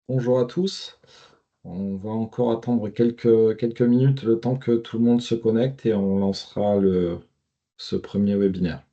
Bonjour à tous. On va encore attendre quelques minutes, le temps que tout le monde se connecte et on lancera ce premier webinaire.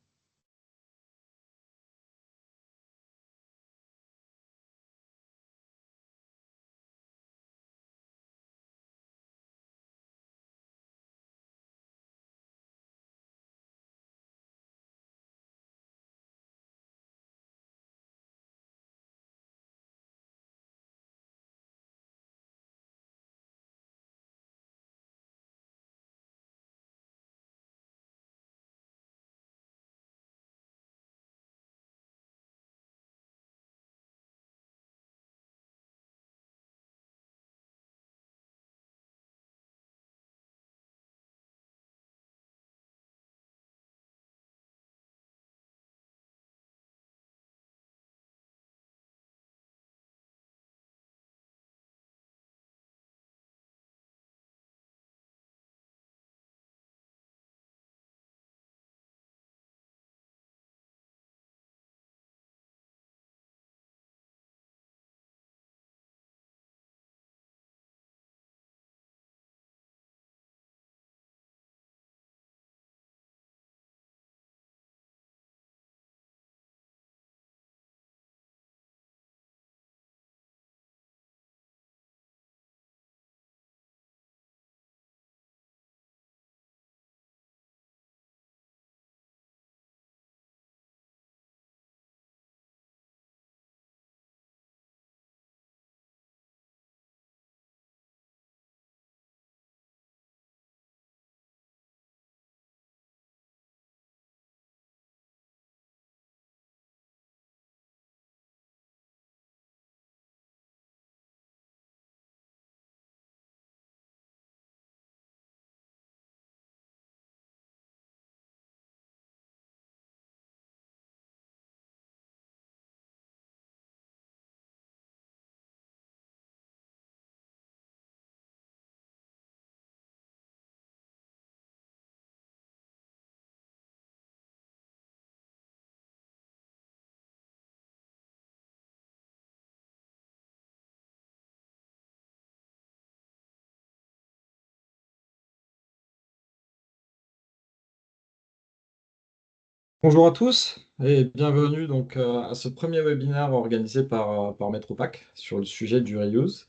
Bonjour à tous et bienvenue donc à ce premier webinaire organisé par Metropack sur le sujet du reuse.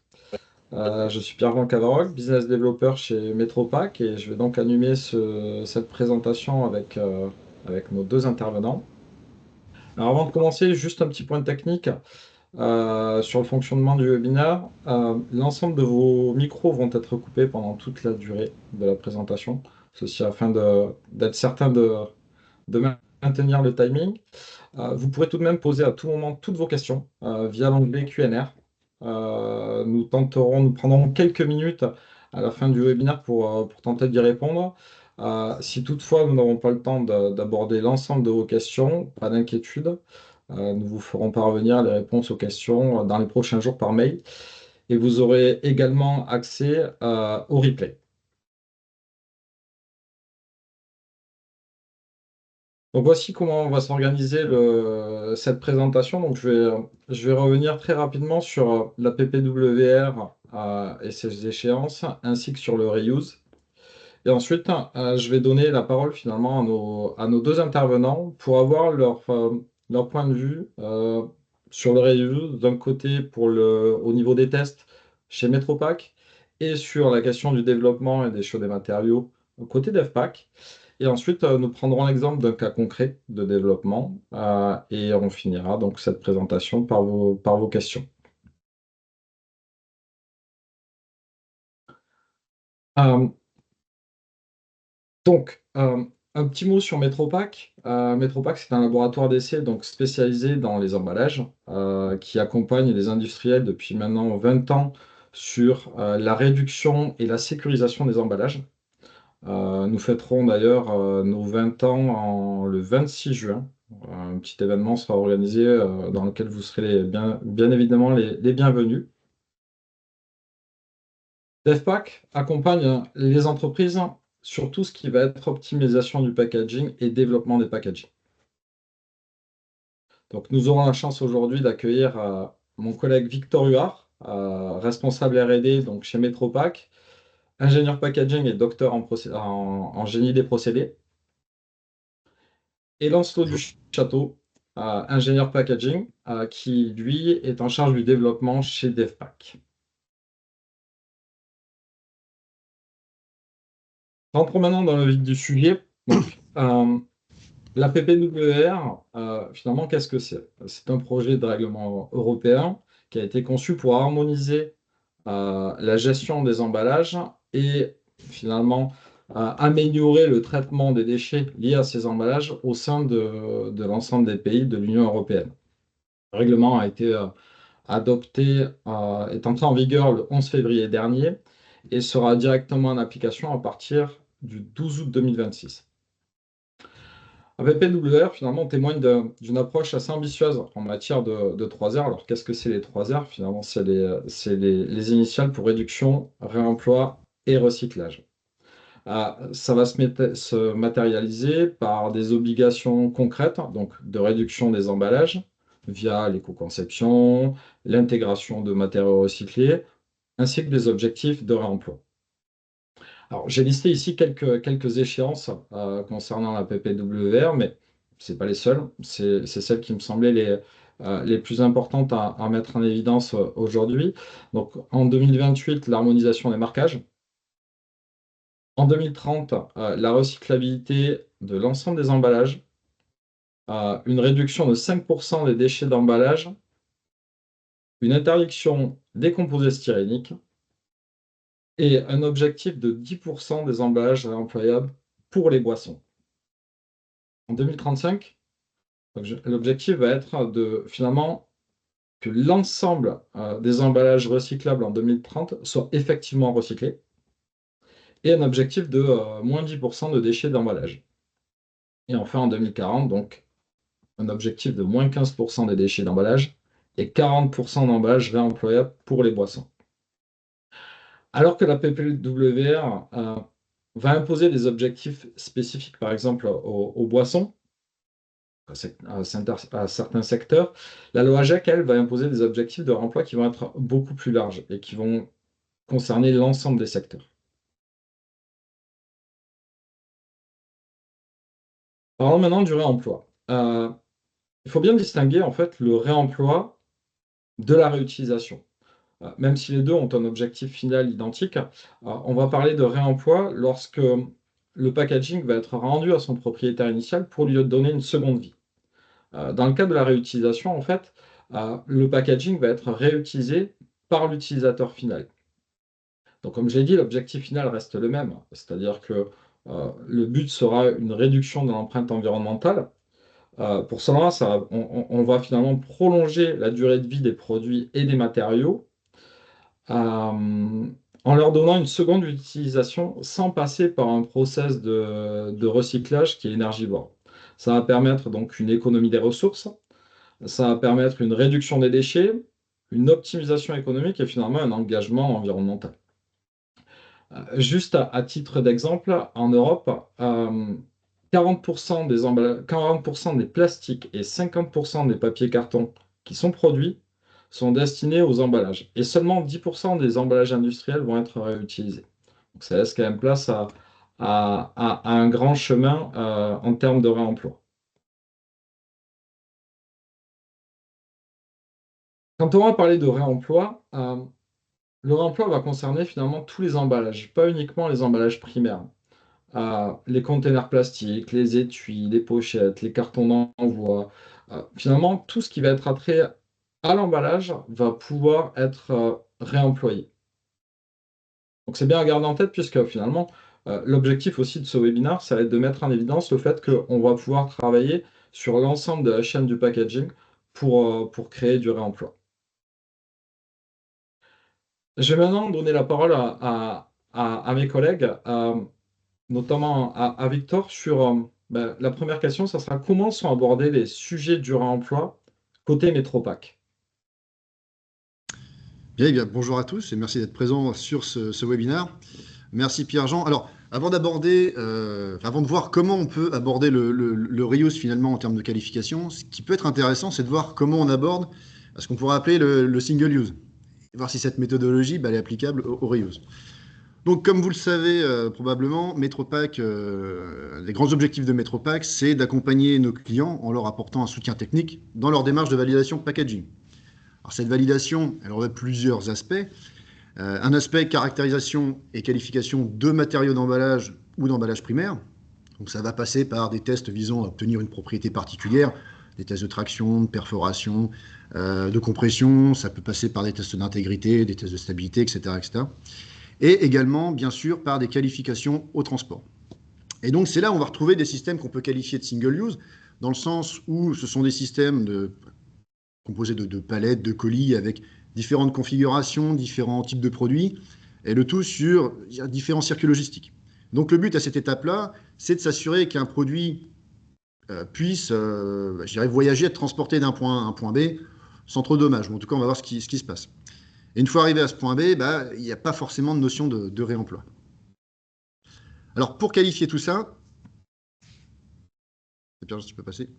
Je suis Pierre-Jean Cavaroc, business developer chez Metropack et je vais donc animer cette présentation avec nos deux intervenants. Alors avant de commencer, juste un petit point technique. Sur le fonctionnement du webinaire, l'ensemble de vos micros vont être coupés pendant toute la durée de la présentation. Ceci afin d'être certain de maintenir le timing. Vous pourrez tout de même poser à tout moment toutes vos questions via l'onglet Q&A. Nous prendrons quelques minutes à la fin du webinaire pour tenter d'y répondre. Si toutefois nous n'avons pas le temps d'aborder l'ensemble de vos questions, pas d'inquiétude. Nous vous ferons parvenir les réponses aux questions dans les prochains jours par mail et vous aurez également accès au replay. Donc voici comment on va s'organiser cette présentation. Donc je vais revenir très rapidement sur la PPWR et ses échéances, ainsi que sur le reuse. Et ensuite, je vais donner la parole finalement à nos deux intervenants pour avoir leur point de vue sur le reuse, d'un côté au niveau des tests chez Metropack et sur la question du développement et des choix des matériaux au côté DevPack. Et ensuite, nous prendrons l'exemple d'un cas concret de développement et on finira donc cette présentation par vos questions. Euh, un petit mot sur Metropack. Metropack, c'est un laboratoire d'essai donc spécialisé dans les emballages qui accompagne les industriels depuis maintenant 20 ans sur la réduction et la sécurisation des emballages. Nous fêterons d'ailleurs nos 20 ans le 26 juin. Un petit événement sera organisé dans lequel vous serez bien évidemment les bienvenus. DevPack accompagne les entreprises sur tout ce qui va être optimisation du packaging et développement des packaging. Donc, nous aurons la chance aujourd'hui d'accueillir mon collègue Victor Huard, responsable R&D donc chez Metropack, ingénieur packaging et docteur en génie des procédés. Et Lancelot du Château, ingénieur packaging, qui lui est en charge du développement chez DevPack. Rentrons maintenant dans le vif du sujet. Donc, la PPWR, finalement, qu'est-ce que c'est? C'est un projet de règlement européen qui a été conçu pour harmoniser la gestion des emballages et finalement améliorer le traitement des déchets liés à ces emballages au sein de l'ensemble des pays de l'Union européenne. Le règlement a été adopté, est entré en vigueur le 11 février dernier et sera directement en application à partir du 12 août 2026. PPWR, finalement, témoigne d'une approche assez ambitieuse en matière de 3R. Alors, qu'est-ce que c'est les 3R? Finalement, c'est les initiales pour réduction, réemploi et recyclage. Ça va se matérialiser par des obligations concrètes, donc de réduction des emballages via l'éco-conception, l'intégration de matériaux recyclés, ainsi que des objectifs de réemploi. Alors, j'ai listé ici quelques échéances concernant la PPWR, mais ce n'est pas les seules. C'est celles qui me semblaient les plus importantes à mettre en évidence aujourd'hui. Donc, en 2028, l'harmonisation des marquages. En 2030, la recyclabilité de l'ensemble des emballages, une réduction de 5% des déchets d'emballage, une interdiction des composés styréniques et un objectif de 10% des emballages réemployables pour les boissons. En 2035, l'objectif va être de finalement que l'ensemble des emballages recyclables en 2030 soient effectivement recyclés et un objectif de moins 10% de déchets d'emballage. Et enfin en 2040, donc un objectif de moins 15% des déchets d'emballage et 40% d'emballages réemployables pour les boissons. Alors que la PPWR va imposer des objectifs spécifiques, par exemple aux boissons, à certains secteurs, la loi GEC, elle, va imposer des objectifs de réemploi qui vont être beaucoup plus larges et qui vont concerner l'ensemble des secteurs. Parlons maintenant du réemploi. Il faut bien distinguer en fait le réemploi de la réutilisation. Même si les deux ont un objectif final identique, on va parler de réemploi lorsque le packaging va être rendu à son propriétaire initial pour lui donner une seconde vie. Dans le cas de la réutilisation, en fait, le packaging va être réutilisé par l'utilisateur final. Donc, comme je l'ai dit, l'objectif final reste le même, c'est-à-dire que le but sera une réduction de l'empreinte environnementale. Pour cela, on va finalement prolonger la durée de vie des produits et des matériaux en leur donnant une seconde utilisation sans passer par un process de recyclage qui est énergivore. Ça va permettre donc une économie des ressources, ça va permettre une réduction des déchets, une optimisation économique et finalement un engagement environnemental. Juste à titre d'exemple, en Europe, 40% 40% des plastiques et 50% des papiers cartons qui sont produits sont destinés aux emballages. Et seulement 10% des emballages industriels vont être réutilisés. Donc ça laisse quand même place à un grand chemin en termes de réemploi. Quand on va parler de réemploi, le réemploi va concerner finalement tous les emballages, pas uniquement les emballages primaires. Les containers plastiques, les étuis, les pochettes, les cartons d'envoi. Finalement, tout ce qui va être attrait à l'emballage va pouvoir être réemployé. Donc c'est bien à garder en tête puisque finalement, l'objectif aussi de ce webinaire, ça va être de mettre en évidence le fait qu'on va pouvoir travailler sur l'ensemble de la chaîne du packaging pour créer du réemploi. Je vais maintenant donner la parole à mes collègues, notamment à Victor, sur la première question, ça sera comment sont abordés les sujets du réemploi côté Métropack? Bien, eh bien, bonjour à tous et merci d'être présents sur ce webinaire. Merci Pierre-Jean. Alors, avant de voir comment on peut aborder le reuse finalement en termes de qualification, ce qui peut être intéressant, c'est de voir comment on aborde ce qu'on pourrait appeler le single use. et voir si cette méthodologie elle est applicable au reuse. Donc, comme vous le savez probablement, MetroPack, les grands objectifs de MetroPack, c'est d'accompagner nos clients en leur apportant un soutien technique dans leur démarche de validation packaging. Alors, cette validation, elle aurait plusieurs aspects. Un aspect caractérisation et qualification de matériaux d'emballage ou d'emballage primaire. Donc, ça va passer par des tests visant à obtenir une propriété particulière, des tests de traction, de perforation, de compression. Ça peut passer par des tests d'intégrité, des tests de stabilité, etc., etc. Et également, bien sûr, par des qualifications au transport. Et donc, c'est là où on va retrouver des systèmes qu'on peut qualifier de single-use, dans le sens où ce sont des systèmes composés de palettes, de colis, avec différentes configurations, différents types de produits, et le tout sur différents circuits logistiques. Donc, le but à cette étape-là, c'est de s'assurer qu'un produit puisse, je dirais, voyager, être transporté d'un point A à un point B, sans trop de dommages. Bon, en tout cas, on va voir ce qui se passe. Et une fois arrivé à ce point B, il n'y a pas forcément de notion de réemploi. Alors, pour qualifier tout ça, Pierre, tu peux passer.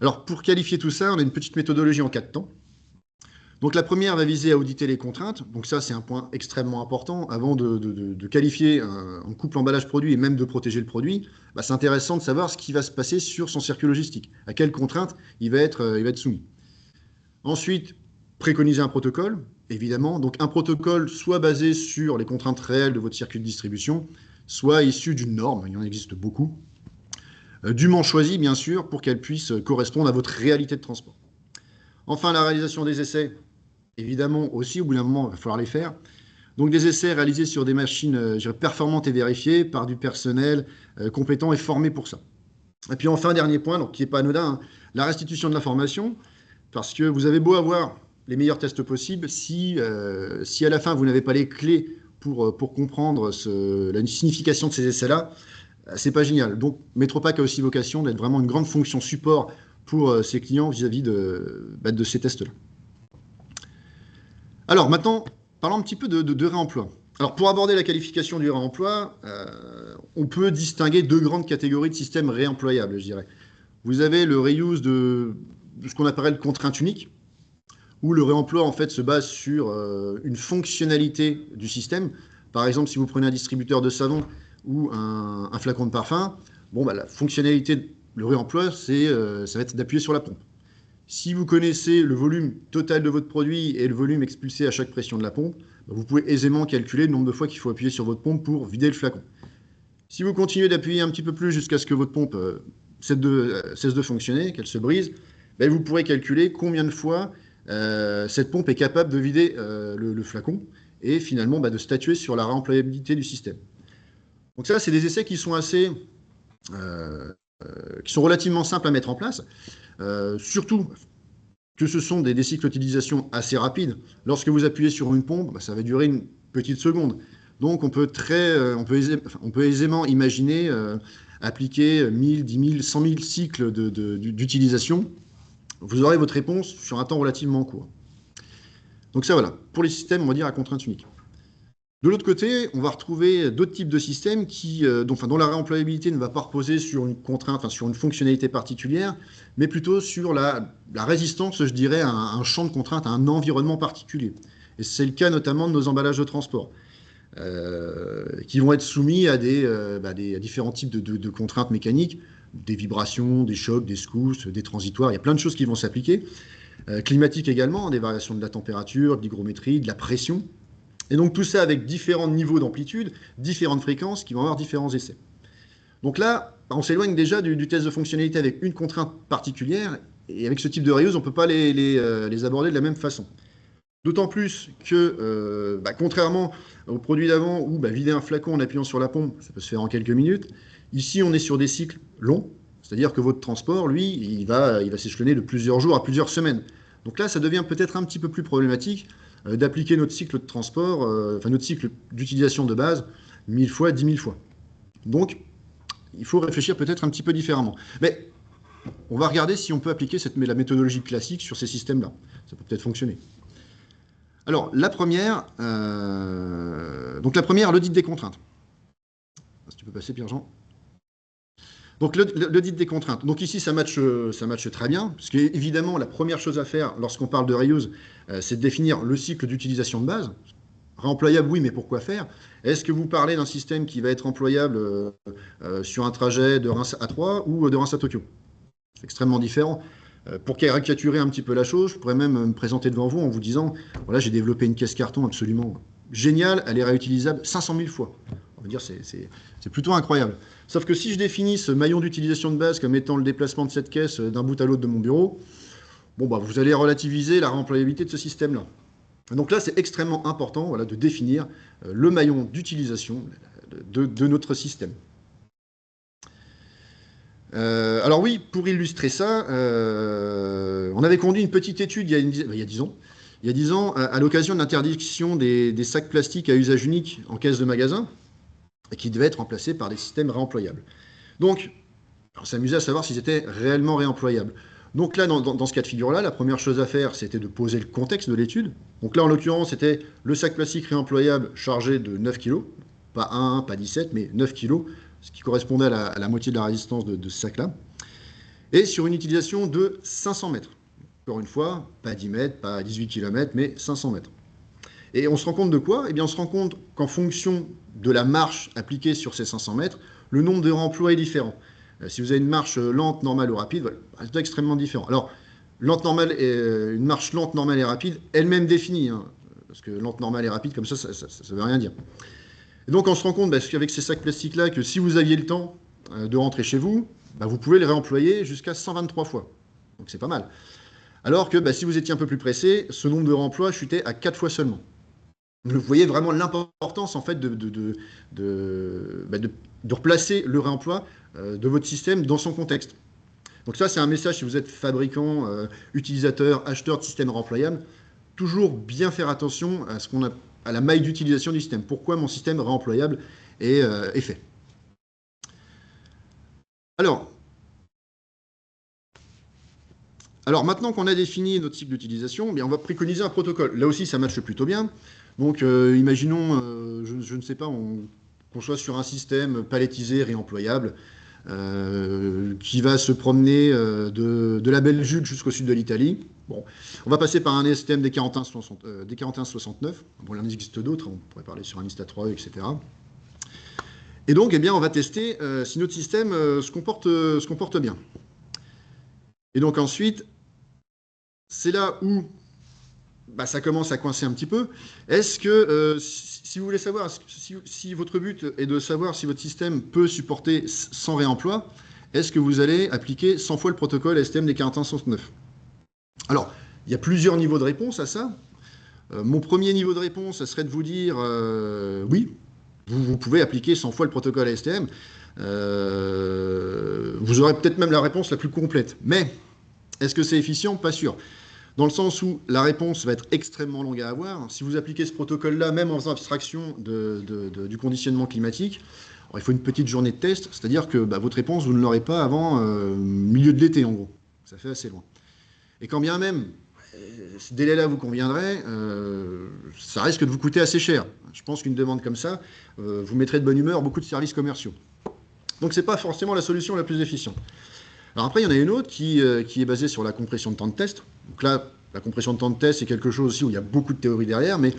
Alors, pour qualifier tout ça, on a une petite méthodologie en 4 temps. Donc, la première va viser à auditer les contraintes. Donc, ça, c'est un point extrêmement important. Avant de qualifier un couple emballage-produit et même de protéger le produit, c'est intéressant de savoir ce qui va se passer sur son circuit logistique, à quelles contraintes il va être soumis. Ensuite, préconiser un protocole, évidemment. Donc, un protocole soit basé sur les contraintes réelles de votre circuit de distribution, soit issu d'une norme, il y en existe beaucoup, dûment choisie, bien sûr, pour qu'elle puisse correspondre à votre réalité de transport. Enfin, la réalisation des essais, évidemment, aussi, au bout d'un moment, il va falloir les faire. Donc, des essais réalisés sur des machines performantes et vérifiées par du personnel compétent et formé pour ça. Et puis, enfin, dernier point, donc, qui n'est pas anodin, la restitution de l'information, parce que vous avez beau avoir les meilleurs tests possibles, si à la fin, vous n'avez pas les clés pour comprendre la signification de ces essais-là, c'est pas génial. Donc, MetroPack a aussi vocation d'être vraiment une grande fonction support pour ses clients vis-à-vis de ces tests-là. Alors, maintenant, parlons un petit peu de réemploi. Alors, pour aborder la qualification du réemploi, on peut distinguer 2 grandes catégories de systèmes réemployables, je dirais. Vous avez le reuse de ce qu'on appelle contrainte unique, où le réemploi en fait se base sur une fonctionnalité du système. Par exemple, si vous prenez un distributeur de savon ou un flacon de parfum, la fonctionnalité, le réemploi, ça va être d'appuyer sur la pompe. Si vous connaissez le volume total de votre produit et le volume expulsé à chaque pression de la pompe, vous pouvez aisément calculer le nombre de fois qu'il faut appuyer sur votre pompe pour vider le flacon. Si vous continuez d'appuyer un petit peu plus jusqu'à ce que votre pompe cesse de fonctionner, qu'elle se brise, vous pourrez calculer combien de fois cette pompe est capable de vider le flacon et finalement de statuer sur la réemployabilité du système. Donc ça, c'est des essais qui sont qui sont relativement simples à mettre en place, surtout que ce sont des cycles d'utilisation assez rapides. Lorsque vous appuyez sur une pompe, ça va durer une petite seconde. Donc on peut aisément imaginer appliquer 1000, 10 000, 100 000 cycles d'utilisation. Vous aurez votre réponse sur un temps relativement court. Donc ça, voilà, pour les systèmes, on va dire, à contrainte unique. De l'autre côté, on va retrouver d'autres types de systèmes dont la réemployabilité ne va pas reposer sur une contrainte, sur une fonctionnalité particulière, mais plutôt sur la résistance, je dirais, à un champ de contrainte, à un environnement particulier. Et c'est le cas notamment de nos emballages de transport, qui vont être soumis à à différents types de contraintes mécaniques, des vibrations, des chocs, des secousses, des transitoires. Il y a plein de choses qui vont s'appliquer. Climatiques également, des variations de la température, de l'hygrométrie, de la pression. Et donc tout ça avec différents niveaux d'amplitude, différentes fréquences qui vont avoir différents essais. Donc là, on s'éloigne déjà du test de fonctionnalité avec une contrainte particulière, et avec ce type de reuse, on ne peut pas les aborder de la même façon. D'autant plus que, contrairement au produit d'avant, où vider un flacon en appuyant sur la pompe, ça peut se faire en quelques minutes, ici on est sur des cycles longs, c'est-à-dire que votre transport, lui, il va s'échelonner de plusieurs jours à plusieurs semaines. Donc là, ça devient peut-être un petit peu plus problématique d'appliquer notre cycle de transport, notre cycle d'utilisation de base, 1000 fois, 10 000 fois. Donc, il faut réfléchir peut-être un petit peu différemment. Mais on va regarder si on peut appliquer la méthodologie classique sur ces systèmes-là. Ça peut peut-être fonctionner. Alors, la première, l'audit des contraintes. Si tu peux passer, Pierre-Jean. Donc, l'audit des contraintes. Donc, ici, ça matche très bien, parce qu'évidemment, la première chose à faire lorsqu'on parle de reuse, c'est de définir le cycle d'utilisation de base. Réemployable, oui, mais pourquoi faire? Est-ce que vous parlez d'un système qui va être employable sur un trajet de Reims à Troyes ou de Reims à Tokyo? C'est extrêmement différent. Pour caricaturer un petit peu la chose, je pourrais même me présenter devant vous en vous disant, voilà, j'ai développé une caisse carton absolument géniale, elle est réutilisable 500 000 fois. On va dire, c'est plutôt incroyable. Sauf que si je définis ce maillon d'utilisation de base comme étant le déplacement de cette caisse d'un bout à l'autre de mon bureau, bon, bah, vous allez relativiser la réemployabilité de ce système-là. Donc là, c'est extrêmement important, voilà, de définir le maillon d'utilisation de notre système. Alors oui, pour illustrer ça, on avait conduit une petite étude il y a 10 ans. Il y a 10 ans, à l'occasion de l'interdiction des sacs plastiques à usage unique en caisse de magasin, et qui devaient être remplacés par des systèmes réemployables. Donc, on s'amusait à savoir s'ils étaient réellement réemployables. Donc là, dans ce cas de figure-là, la première chose à faire, c'était de poser le contexte de l'étude. Donc là, en l'occurrence, c'était le sac plastique réemployable chargé de 9 kg. Pas 1, pas 17, mais 9 kg, ce qui correspondait à la moitié de la résistance de ce sac-là. Et sur une utilisation de 500 mètres. Encore une fois, pas 10 mètres, pas 18 km, mais 500 mètres. Et on se rend compte de quoi? Eh bien, on se rend compte qu'en fonction de la marche appliquée sur ces 500 mètres, le nombre de réemplois est différent. Si vous avez une marche lente, normale ou rapide, voilà, c'est extrêmement différent. Alors, une marche lente, normale et rapide, elle-même définie, hein, parce que lente, normale et rapide, comme ça ne veut rien dire. Et donc, on se rend compte, qu'avec ces sacs plastiques-là, que si vous aviez le temps de rentrer chez vous, vous pouvez les réemployer jusqu'à 123 fois. Donc, c'est pas mal. Alors que si vous étiez un peu plus pressé, ce nombre de réemplois chutait à 4 fois seulement. Vous voyez vraiment l'importance en fait de replacer le réemploi de votre système dans son contexte. Donc ça, c'est un message si vous êtes fabricant, utilisateur, acheteur de systèmes réemployables. Toujours bien faire attention à la maille d'utilisation du système. Pourquoi mon système réemployable est fait. Alors maintenant qu'on a défini notre cycle d'utilisation, on va préconiser un protocole. Là aussi, ça matche plutôt bien. Donc, imaginons, je ne sais pas, qu'on soit sur un système palettisé, réemployable, qui va se promener de la Belgique jusqu'au sud de l'Italie. Bon, on va passer par un système des 4169. Bon, il en existe d'autres, on pourrait parler sur un Insta3, etc. Et donc, on va tester si notre système se comporte bien. Et donc ensuite, c'est là où ça commence à coincer un petit peu. Est-ce que, si vous voulez savoir, si votre but est de savoir si votre système peut supporter 100 réemplois, est-ce que vous allez appliquer 100 fois le protocole STM des 4169? Alors, il y a plusieurs niveaux de réponse à ça. Mon premier niveau de réponse, ça serait de vous dire oui, vous pouvez appliquer 100 fois le protocole STM. Vous aurez peut-être même la réponse la plus complète. Mais est-ce que c'est efficient? Pas sûr. Dans le sens où la réponse va être extrêmement longue à avoir. Si vous appliquez ce protocole-là, même en faisant abstraction du conditionnement climatique, alors il faut une petite journée de test, c'est-à-dire que votre réponse, vous ne l'aurez pas avant milieu de l'été, en gros. Ça fait assez loin. Et quand bien même, ce délai-là vous conviendrait, ça risque de vous coûter assez cher. Je pense qu'une demande comme ça, vous mettrez de bonne humeur beaucoup de services commerciaux. Donc ce n'est pas forcément la solution la plus efficiente. Alors après, il y en a une autre qui est basée sur la compression de temps de test. Donc là, la compression de temps de test, c'est quelque chose aussi où il y a beaucoup de théorie derrière, mais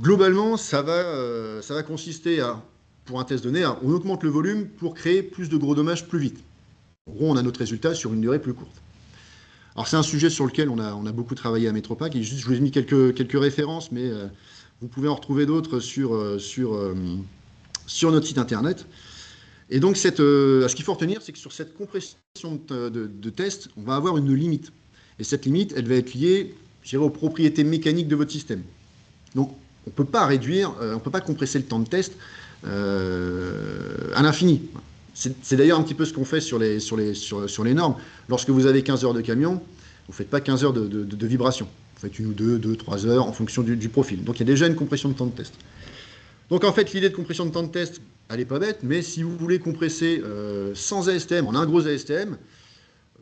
globalement, ça va consister à, pour un test donné, on augmente le volume pour créer plus de gros dommages plus vite. En gros, on a notre résultat sur une durée plus courte. Alors c'est un sujet sur lequel on a beaucoup travaillé à Metropack, et juste, je vous ai mis quelques références, mais vous pouvez en retrouver d'autres sur notre site internet. Et donc, ce qu'il faut retenir, c'est que sur cette compression de test, on va avoir une limite. Et cette limite, elle va être liée, je dirais, aux propriétés mécaniques de votre système. Donc, on ne peut pas réduire, on ne peut pas compresser le temps de test à l'infini. C'est d'ailleurs un petit peu ce qu'on fait sur les normes. Lorsque vous avez 15 heures de camion, vous ne faites pas 15 heures de vibration. Vous faites 1 ou 2, 3 heures en fonction du profil. Donc, il y a déjà une compression de temps de test. Donc en fait, l'idée de compression de temps de test, elle n'est pas bête, mais si vous voulez compresser sans ASTM, en un gros ASTM,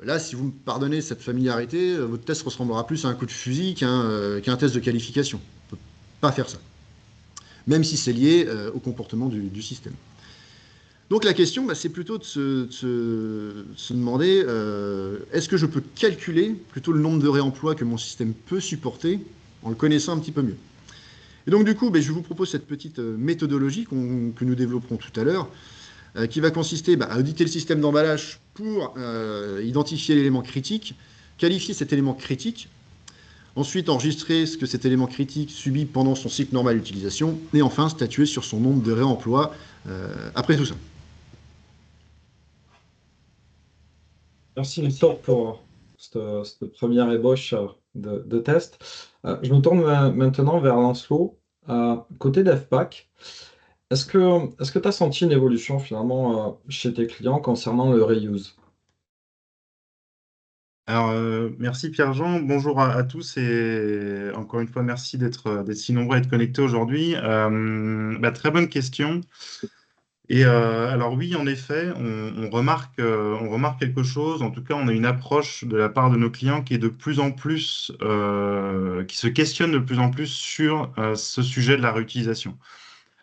là, si vous me pardonnez cette familiarité, votre test ressemblera plus à un coup de fusil qu'un test de qualification. On ne peut pas faire ça. Même si c'est lié au comportement du système. Donc la question, bah, c'est plutôt de se demander, est-ce que je peux calculer plutôt le nombre de réemplois que mon système peut supporter en le connaissant un petit peu mieux. Et donc du coup, bah, je vous propose cette petite méthodologie que nous développerons tout à l'heure, qui va consister à auditer le système d'emballage pour identifier l'élément critique, qualifier cet élément critique, ensuite enregistrer ce que cet élément critique subit pendant son cycle normal d'utilisation, et enfin statuer sur son nombre de réemplois après tout ça. Merci Victor pour cette première ébauche de test. Je me tourne maintenant vers Lancelot. Côté DevPack, est-ce que tu as senti une évolution finalement chez tes clients concernant le reuse? Alors, merci Pierre-Jean. Bonjour à tous et encore une fois, merci d'être si nombreux à être connectés aujourd'hui. Très bonne question. Et alors oui, en effet, on remarque quelque chose. En tout cas, on a une approche de la part de nos clients qui est de plus en plus, qui se questionne de plus en plus sur ce sujet de la réutilisation.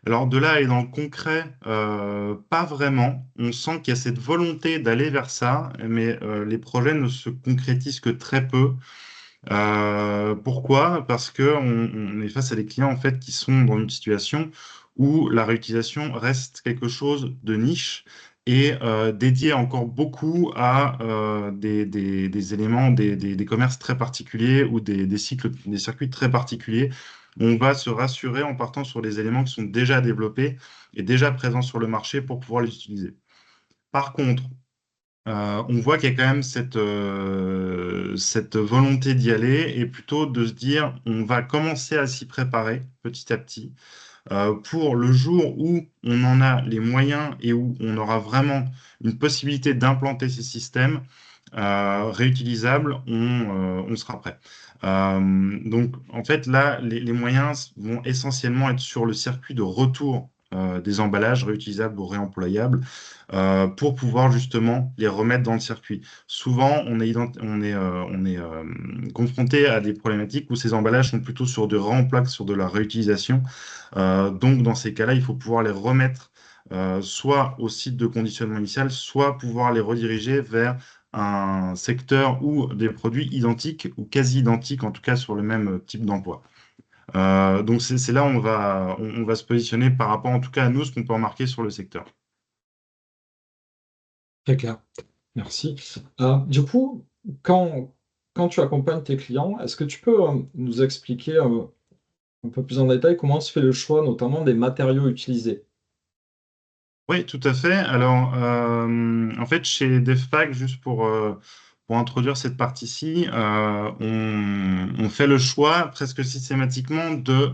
Alors de là à aller dans le concret, pas vraiment. On sent qu'il y a cette volonté d'aller vers ça, mais les projets ne se concrétisent que très peu. Pourquoi? Parce que on est face à des clients en fait qui sont dans une situation où la réutilisation reste quelque chose de niche et dédié encore beaucoup à des éléments, des commerces très particuliers ou des cycles, des circuits très particuliers. On va se rassurer en partant sur des éléments qui sont déjà développés et déjà présents sur le marché pour pouvoir les utiliser. Par contre, on voit qu'il y a quand même cette volonté d'y aller et plutôt de se dire on va commencer à s'y préparer petit à petit pour le jour où on en a les moyens et où on aura vraiment une possibilité d'implanter ces systèmes réutilisables, on sera prêt. Donc en fait là, les moyens vont essentiellement être sur le circuit de retour des emballages réutilisables ou réemployables pour pouvoir justement les remettre dans le circuit. Souvent, on est confronté à des problématiques où ces emballages sont plutôt sur de réemploi que sur de la réutilisation. Donc, dans ces cas-là, il faut pouvoir les remettre soit au site de conditionnement initial, soit pouvoir les rediriger vers un secteur ou des produits identiques ou quasi identiques, en tout cas sur le même type d'emploi. Donc, c'est là où on va se positionner par rapport, en tout cas, à nous, ce qu'on peut remarquer sur le secteur. Très clair. Merci. Du coup, quand tu accompagnes tes clients, est-ce que tu peux nous expliquer un peu plus en détail comment se fait le choix, notamment des matériaux utilisés? Oui, tout à fait. Alors, en fait, chez DevPack, juste pour introduire cette partie-ci, on fait le choix presque systématiquement de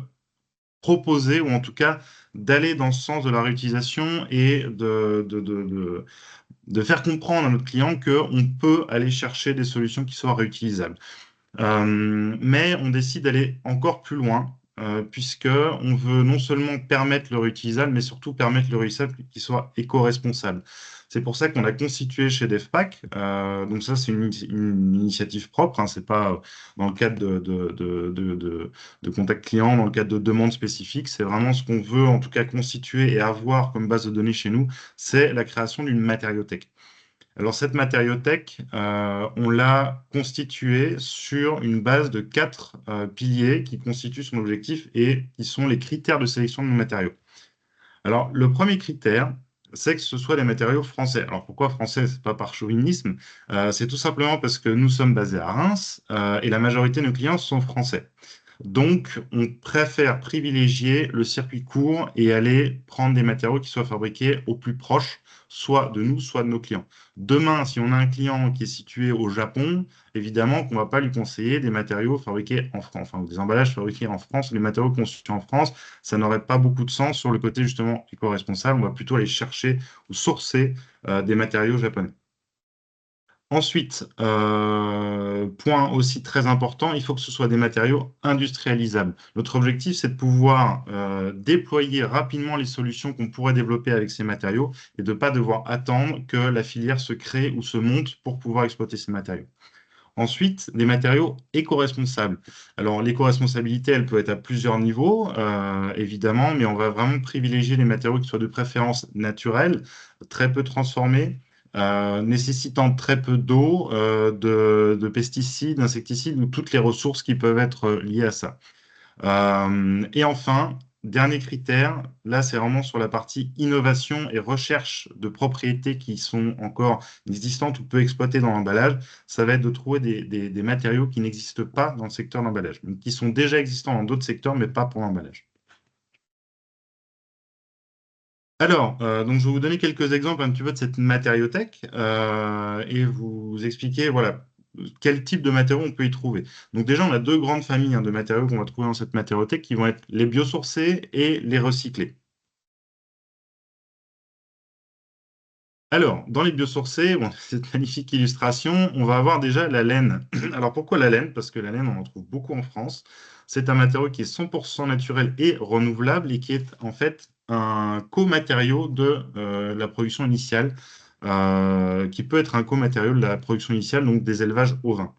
proposer, ou en tout cas d'aller dans le sens de la réutilisation et de faire comprendre à notre client qu'on peut aller chercher des solutions qui soient réutilisables. Mais on décide d'aller encore plus loin, puisque on veut non seulement permettre le réutilisable, mais surtout permettre le réutilisable qui soit éco-responsable. C'est pour ça qu'on a constitué chez DevPack. Donc ça, c'est une initiative propre. Hein, c'est pas dans le cadre de contact client, dans le cadre de demandes spécifiques. C'est vraiment ce qu'on veut, en tout cas, constituer et avoir comme base de données chez nous. C'est la création d'une matériothèque. Alors, cette matériothèque, on l'a constituée sur une base de 4 piliers qui constituent son objectif et qui sont les critères de sélection de nos matériaux. Alors, le premier critère, c'est que ce soit des matériaux français. Alors, pourquoi français? C'est pas par chauvinisme, c'est tout simplement parce que nous sommes basés à Reims et la majorité de nos clients sont français. Donc, on préfère privilégier le circuit court et aller prendre des matériaux qui soient fabriqués au plus proche, soit de nous, soit de nos clients. Demain, si on a un client qui est situé au Japon, évidemment qu'on ne va pas lui conseiller des matériaux fabriqués en France, enfin, des emballages fabriqués en France, les matériaux conçus en France, ça n'aurait pas beaucoup de sens sur le côté justement éco-responsable. On va plutôt aller chercher ou sourcer des matériaux japonais. Ensuite, point aussi très important, il faut que ce soit des matériaux industrialisables. Notre objectif, c'est de pouvoir déployer rapidement les solutions qu'on pourrait développer avec ces matériaux et de ne pas devoir attendre que la filière se crée ou se monte pour pouvoir exploiter ces matériaux. Ensuite, des matériaux éco-responsables. Alors, l'éco-responsabilité, elle peut être à plusieurs niveaux, évidemment, mais on va vraiment privilégier les matériaux qui soient de préférence naturels, très peu transformés, nécessitant très peu d'eau, de pesticides, d'insecticides ou toutes les ressources qui peuvent être liées à ça. Et enfin, dernier critère, là c'est vraiment sur la partie innovation et recherche de propriétés qui sont encore existantes ou peu exploitées dans l'emballage. Ça va être de trouver des matériaux qui n'existent pas dans le secteur de l'emballage, mais qui sont déjà existants dans d'autres secteurs, mais pas pour l'emballage. Alors, donc je vais vous donner quelques exemples un petit peu de cette matériothèque et vous expliquer voilà, quel type de matériaux on peut y trouver. Donc déjà, on a deux grandes familles de matériaux qu'on va trouver dans cette matériothèque qui vont être les biosourcés et les recyclés. Alors, dans les biosourcés, bon, cette magnifique illustration, on va avoir déjà la laine. Alors pourquoi la laine? Parce que la laine, on en trouve beaucoup en France. C'est un matériau qui est 100% naturel et renouvelable et qui est en fait un co-matériau de la production initiale, qui peut être un co-matériau de la production initiale, donc des élevages ovins.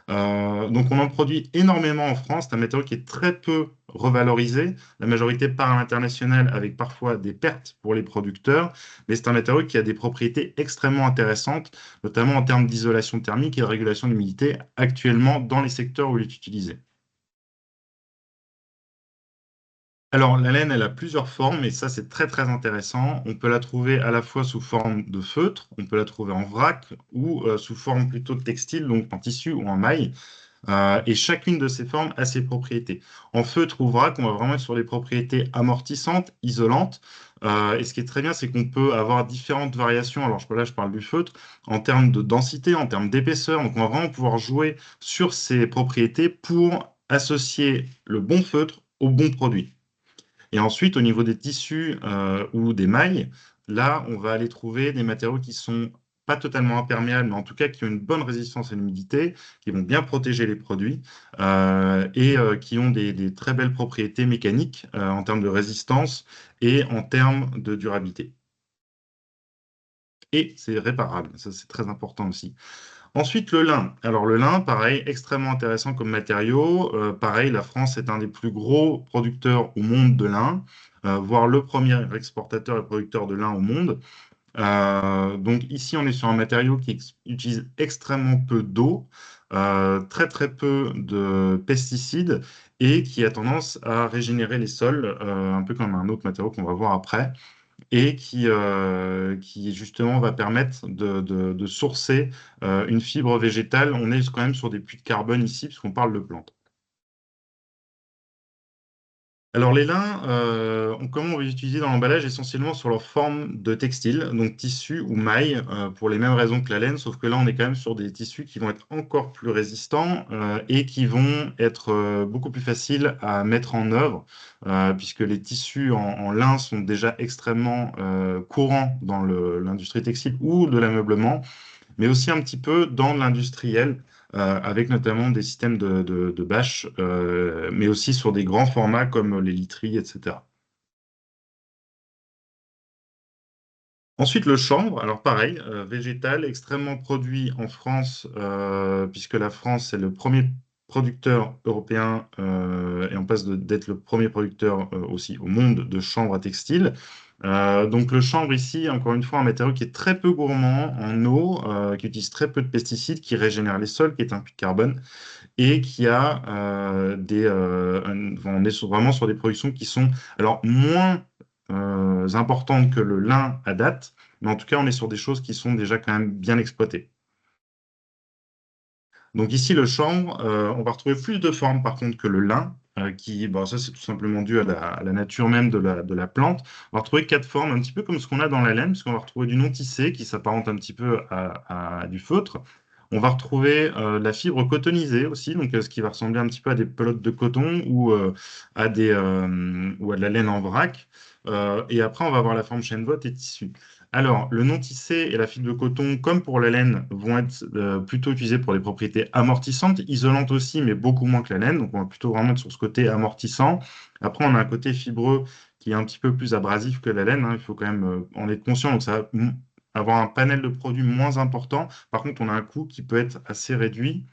Donc on en produit énormément en France. C'est un matériau qui est très peu revalorisé, la majorité part à l'international avec parfois des pertes pour les producteurs, mais c'est un matériau qui a des propriétés extrêmement intéressantes, notamment en termes d'isolation thermique et de régulation de l'humidité actuellement dans les secteurs où il est utilisé. Alors, la laine, elle a plusieurs formes, et ça, c'est très, très intéressant. On peut la trouver à la fois sous forme de feutre, on peut la trouver en vrac, ou sous forme plutôt de textile, donc en tissu ou en maille. Et chacune de ces formes a ses propriétés. En feutre ou vrac, on va vraiment être sur les propriétés amortissantes, isolantes. Et ce qui est très bien, c'est qu'on peut avoir différentes variations. Alors là, je parle du feutre, en termes de densité, en termes d'épaisseur. Donc, on va vraiment pouvoir jouer sur ces propriétés pour associer le bon feutre au bon produit. Et ensuite, au niveau des tissus ou des mailles, là, on va aller trouver des matériaux qui sont pas totalement imperméables, mais en tout cas qui ont une bonne résistance à l'humidité, qui vont bien protéger les produits et qui ont des très belles propriétés mécaniques en termes de résistance et en termes de durabilité. Et c'est réparable, ça c'est très important aussi. Ensuite, le lin. Alors, le lin, pareil, extrêmement intéressant comme matériau. Pareil, la France est un des plus gros producteurs au monde de lin, voire le premier exportateur et producteur de lin au monde. Donc, ici, on est sur un matériau qui utilise extrêmement peu d'eau, très très peu de pesticides et qui a tendance à régénérer les sols, un peu comme un autre matériau qu'on va voir après et qui justement va permettre de sourcer une fibre végétale. On est quand même sur des puits de carbone ici, puisqu'on parle de plantes. Alors les lins, comment on va les utiliser dans l'emballage? Essentiellement sur leur forme de textile, donc tissu ou maille, pour les mêmes raisons que la laine, sauf que là on est quand même sur des tissus qui vont être encore plus résistants et qui vont être beaucoup plus faciles à mettre en œuvre, puisque les tissus en lin sont déjà extrêmement courants dans l'industrie textile ou de l'ameublement, mais aussi un petit peu dans l'industriel, avec notamment des systèmes de bâches, mais aussi sur des grands formats comme les literies, etc. Ensuite, le chanvre, alors pareil, végétal, extrêmement produit en France, puisque la France est le premier producteur européen et on passe d'être le premier producteur aussi au monde de chanvre à textile. Donc le chanvre ici, encore une fois, un matériau qui est très peu gourmand en eau, qui utilise très peu de pesticides, qui régénère les sols, qui est un puits de carbone et qui a on est vraiment sur des productions qui sont alors moins importantes que le lin à date, mais en tout cas on est sur des choses qui sont déjà quand même bien exploitées. Donc ici le chanvre, on va retrouver plus de formes par contre que le lin, ça c'est tout simplement dû à la nature même de la plante. On va retrouver quatre formes, un petit peu comme ce qu'on a dans la laine, puisqu'on va retrouver du non tissé qui s'apparente un petit peu à du feutre. On va retrouver la fibre cotonisée aussi, donc ce qui va ressembler un petit peu à des pelotes de coton ou à de la laine en vrac. Et après, on va avoir la forme chènevotte et tissu. Alors, le non tissé et la fibre de coton, comme pour la laine, vont être plutôt utilisés pour des propriétés amortissantes, isolantes aussi, mais beaucoup moins que la laine. Donc, on va plutôt vraiment être sur ce côté amortissant. Après, on a un côté fibreux qui est un petit peu plus abrasif que la laine, hein. Il faut quand même en être conscient. Donc, ça va avoir un panel de produits moins important. Par contre, on a un coût qui peut être assez réduit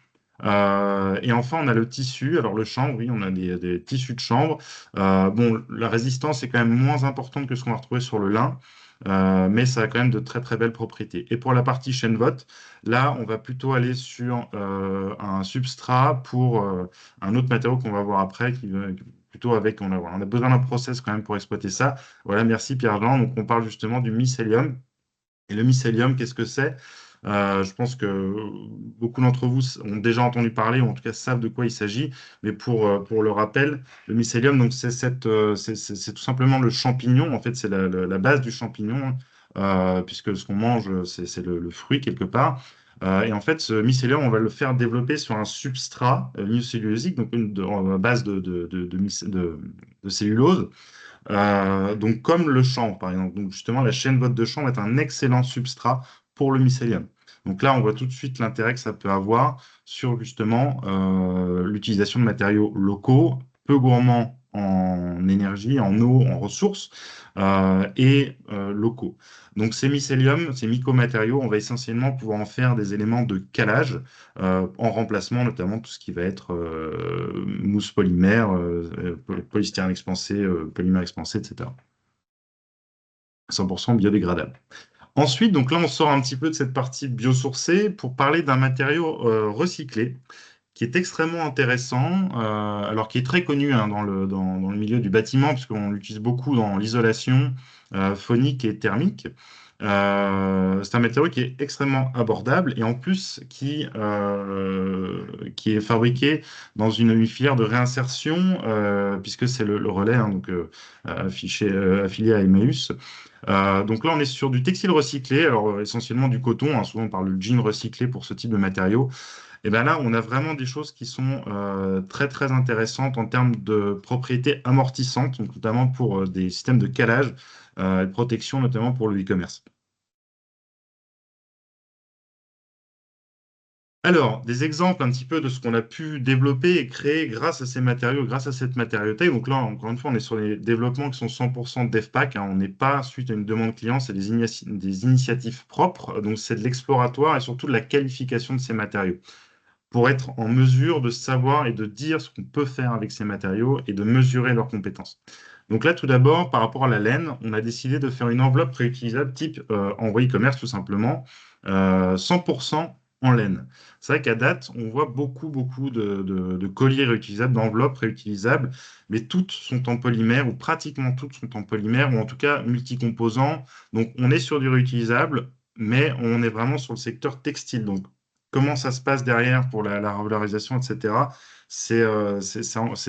Et enfin, on a le tissu. Alors, le chanvre, oui, on a des tissus de chanvre. Bon, la résistance est quand même moins importante que ce qu'on va retrouver sur le lin, mais ça a quand même de très très belles propriétés. Et pour la partie chêne-vote, là, on va plutôt aller sur un substrat pour un autre matériau qu'on va voir après, plutôt avec, on a besoin d'un process quand même pour exploiter ça. Voilà, merci Pierre-Jean. Donc, on parle justement du mycélium. Et le mycélium, qu'est-ce que c'est? Je pense que beaucoup d'entre vous ont déjà entendu parler, ou en tout cas savent de quoi il s'agit. Mais pour le rappel, le mycélium, donc c'est tout simplement le champignon. En fait, c'est la base du champignon, hein, puisque ce qu'on mange, c'est le fruit quelque part. Et en fait, ce mycélium, on va le faire développer sur un substrat lignocellulosique, donc à base de cellulose. Donc, comme le chanvre, par exemple. Donc, justement, la chaîne vote de chanvre est un excellent substrat pour le mycélium. Donc là, on voit tout de suite l'intérêt que ça peut avoir sur justement l'utilisation de matériaux locaux, peu gourmands en énergie, en eau, en ressources, et locaux. Donc ces mycéliums, ces mycomatériaux, on va essentiellement pouvoir en faire des éléments de calage, en remplacement notamment tout ce qui va être mousse polymère, polystyrène expansé, polymère expansé, etc. 100% biodégradable. Ensuite, donc là, on sort un petit peu de cette partie biosourcée pour parler d'un matériau recyclé qui est extrêmement intéressant, alors qui est très connu, hein, dans le milieu du bâtiment, puisqu'on l'utilise beaucoup dans l'isolation phonique et thermique. C'est un matériau qui est extrêmement abordable et en plus qui est fabriqué dans une filière de réinsertion, puisque c'est le relais, hein, donc affilié à Emmaüs. Donc là, on est sur du textile recyclé, alors essentiellement du coton, hein, souvent on parle de jean recyclé pour ce type de matériaux. Et bien là, on a vraiment des choses qui sont très très intéressantes en termes de propriétés amortissantes, donc notamment pour des systèmes de calage et de protection, notamment pour le e-commerce. Alors, des exemples un petit peu de ce qu'on a pu développer et créer grâce à ces matériaux, grâce à cette matériauthèque. Donc là, encore une fois, on est sur les développements qui sont 100% DevPack, hein. On n'est pas suite à une demande client, c'est des initiatives propres. Donc c'est de l'exploratoire et surtout de la qualification de ces matériaux, pour être en mesure de savoir et de dire ce qu'on peut faire avec ces matériaux et de mesurer leurs compétences. Donc là, tout d'abord, par rapport à la laine, on a décidé de faire une enveloppe réutilisable type envoi e-commerce, tout simplement, 100% en laine. C'est vrai qu'à date, on voit beaucoup de colliers réutilisables, d'enveloppes réutilisables, mais toutes sont en polymère, ou pratiquement toutes sont en polymère, ou en tout cas multicomposants. Donc on est sur du réutilisable, mais on est vraiment sur le secteur textile. Donc comment ça se passe derrière pour la revalorisation, etc. C'est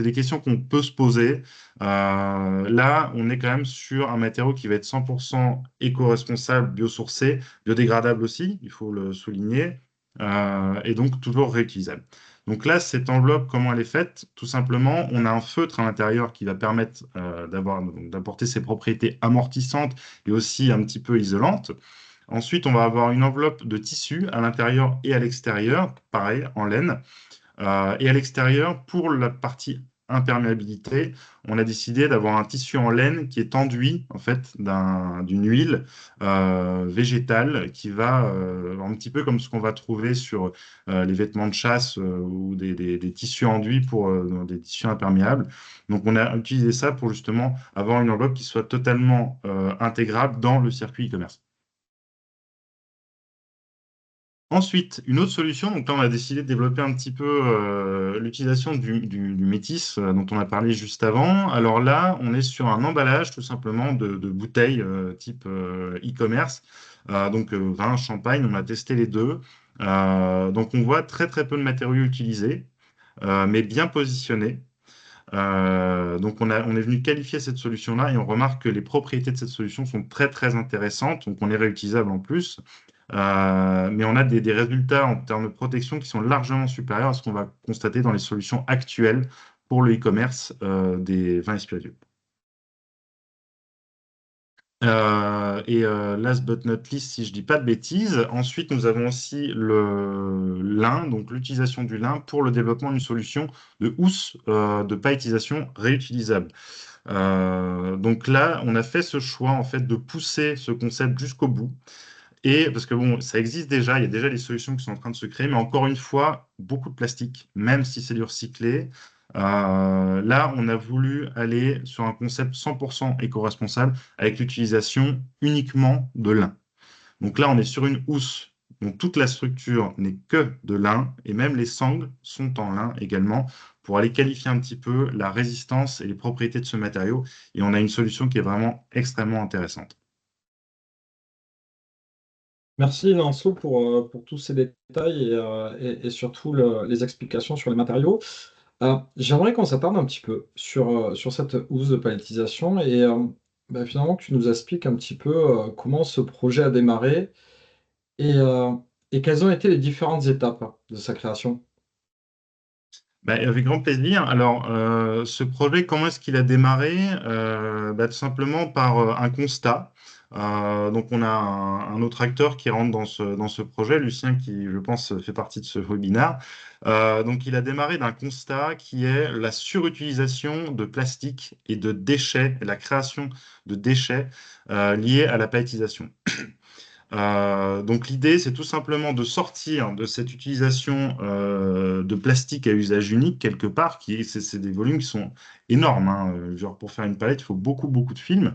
des questions qu'on peut se poser. Là, on est quand même sur un matériau qui va être 100% éco-responsable, biosourcé, biodégradable aussi, il faut le souligner, et donc toujours réutilisable. Donc là, cette enveloppe, comment elle est faite? Tout simplement, on a un feutre à l'intérieur qui va permettre d'apporter ses propriétés amortissantes et aussi un petit peu isolantes. Ensuite, on va avoir une enveloppe de tissu à l'intérieur et à l'extérieur, pareil, en laine. Et à l'extérieur, pour la partie imperméabilité, on a décidé d'avoir un tissu en laine qui est enduit en fait d'une huile végétale qui va un petit peu comme ce qu'on va trouver sur les vêtements de chasse ou des tissus enduits pour des tissus imperméables. Donc on a utilisé ça pour justement avoir une enveloppe qui soit totalement intégrable dans le circuit e-commerce. Ensuite, une autre solution, donc là on a décidé de développer un petit peu l'utilisation du métis dont on a parlé juste avant. Alors là, on est sur un emballage tout simplement de bouteilles type e-commerce, donc vin, champagne, on a testé les deux. Donc on voit très très peu de matériaux utilisés, mais bien positionnés. Donc on est venu qualifier cette solution-là et on remarque que les propriétés de cette solution sont très très intéressantes, donc on est réutilisable en plus. Mais on a des résultats en termes de protection qui sont largement supérieurs à ce qu'on va constater dans les solutions actuelles pour le e-commerce des vins et spiritueux. Last but not least, si je dis pas de bêtises, ensuite nous avons aussi le lin, donc l'utilisation du lin pour le développement d'une solution de housse de paillettisation réutilisable. Donc là, on a fait ce choix en fait de pousser ce concept jusqu'au bout Et parce que bon, ça existe déjà, il y a déjà des solutions qui sont en train de se créer, mais encore une fois, beaucoup de plastique, même si c'est du recyclé. Là, on a voulu aller sur un concept 100% éco-responsable avec l'utilisation uniquement de lin. Donc là, on est sur une housse dont toute la structure n'est que de lin, et même les sangles sont en lin également, pour aller qualifier un petit peu la résistance et les propriétés de ce matériau. Et on a une solution qui est vraiment extrêmement intéressante. Merci Lancelot pour tous ces détails et surtout les explications sur les matériaux. J'aimerais qu'on s'attarde un petit peu sur cette housse de palettisation et finalement que tu nous expliques un petit peu comment ce projet a démarré et, euh, et quelles ont été les différentes étapes de sa création. Bah, avec grand plaisir. Alors, ce projet, comment est-ce qu'il a démarré? Tout simplement par un constat. Donc, on a un autre acteur qui rentre dans ce projet, Lucien, qui, je pense, fait partie de ce webinaire. Donc, il a démarré d'un constat qui est la surutilisation de plastique et de déchets, et la création de déchets liés à la palettisation. Donc l'idée, c'est tout simplement de sortir de cette utilisation de plastique à usage unique quelque part, c'est des volumes qui sont énormes, hein. Genre pour faire une palette, il faut beaucoup, beaucoup de films,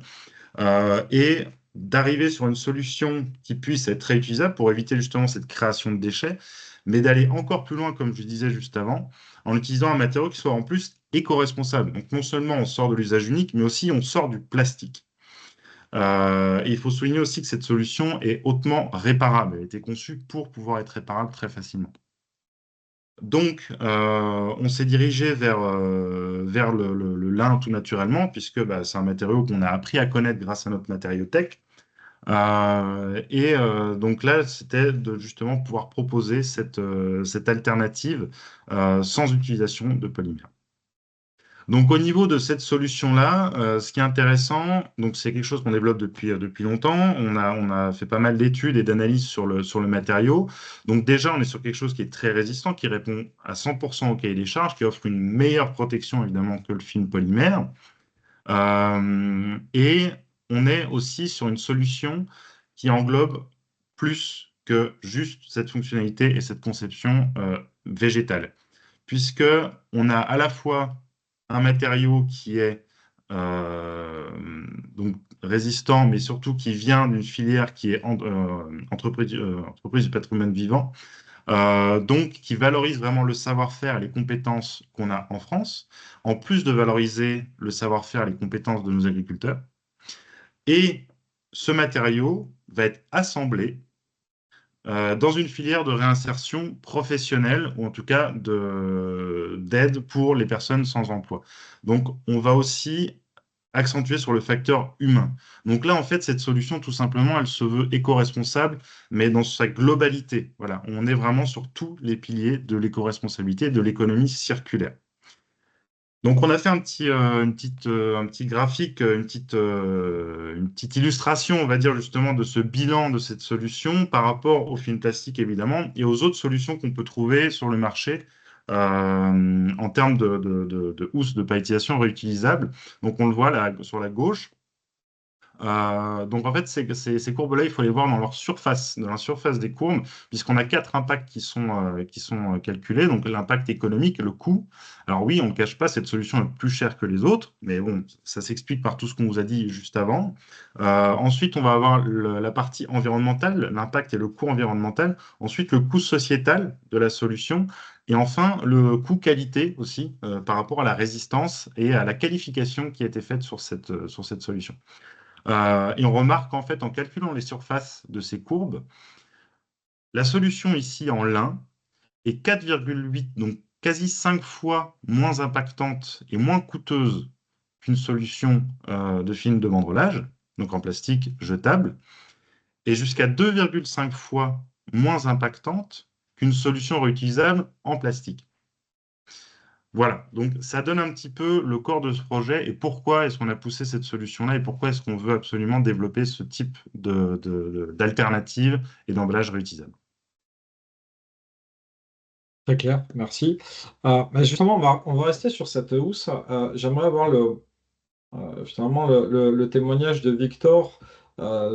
et d'arriver sur une solution qui puisse être réutilisable pour éviter justement cette création de déchets, mais d'aller encore plus loin, comme je disais juste avant, en utilisant un matériau qui soit en plus éco-responsable. Donc non seulement on sort de l'usage unique, mais aussi on sort du plastique. Et il faut souligner aussi que cette solution est hautement réparable. Elle a été conçue pour pouvoir être réparable très facilement. Donc, on s'est dirigé vers le lin tout naturellement, puisque c'est un matériau qu'on a appris à connaître grâce à notre matériothèque. Donc là, c'était de justement pouvoir proposer cette alternative sans utilisation de polymère. Donc, au niveau de cette solution-là, ce qui est intéressant, donc c'est quelque chose qu'on développe depuis longtemps. On a fait pas mal d'études et d'analyses sur le matériau. Donc, déjà, on est sur quelque chose qui est très résistant, qui répond à 100% au cahier des charges, qui offre une meilleure protection, évidemment, que le film polymère. Et on est aussi sur une solution qui englobe plus que juste cette fonctionnalité et cette conception végétale, puisque on a à la fois un matériau qui est euh, donc résistant, mais surtout qui vient d'une filière qui est entreprise du patrimoine vivant, donc qui valorise vraiment le savoir-faire et les compétences qu'on a en France, en plus de valoriser le savoir-faire et les compétences de nos agriculteurs. Et ce matériau va être assemblé dans une filière de réinsertion professionnelle, ou en tout cas d'aide pour les personnes sans emploi. Donc, on va aussi accentuer sur le facteur humain. Donc là, en fait, cette solution, tout simplement, elle se veut éco-responsable, mais dans sa globalité. Voilà, on est vraiment sur tous les piliers de l'éco-responsabilité et de l'économie circulaire. Donc, on a fait un petit graphique, une petite illustration, on va dire, justement, de ce bilan de cette solution par rapport au film plastique, évidemment, et aux autres solutions qu'on peut trouver sur le marché en termes de housse de palettisation réutilisable. Donc, on le voit là, sur la gauche. Donc en fait, ces courbes-là, il faut les voir dans leur surface, dans la surface des courbes, puisqu'on a quatre impacts qui sont calculés. Donc l'impact économique, le coût. Alors oui, on ne cache pas, cette solution est plus chère que les autres, mais bon, ça s'explique par tout ce qu'on vous a dit juste avant. Ensuite, on va avoir la partie environnementale, l'impact et le coût environnemental. Ensuite, le coût sociétal de la solution. Et enfin, le coût qualité aussi, par rapport à la résistance et à la qualification qui a été faite sur cette solution. Et on remarque qu'en fait, en calculant les surfaces de ces courbes, la solution ici en lin est 4,8, donc quasi 5 fois moins impactante et moins coûteuse qu'une solution de film de mandrelage, donc en plastique jetable, et jusqu'à 2,5 fois moins impactante qu'une solution réutilisable en plastique. Voilà, donc ça donne un petit peu le corps de ce projet et pourquoi est-ce qu'on a poussé cette solution-là et pourquoi est-ce qu'on veut absolument développer ce type d'alternative et d'emballage réutilisable. Très clair, merci. Justement, on va rester sur cette housse. J'aimerais avoir finalement le témoignage de Victor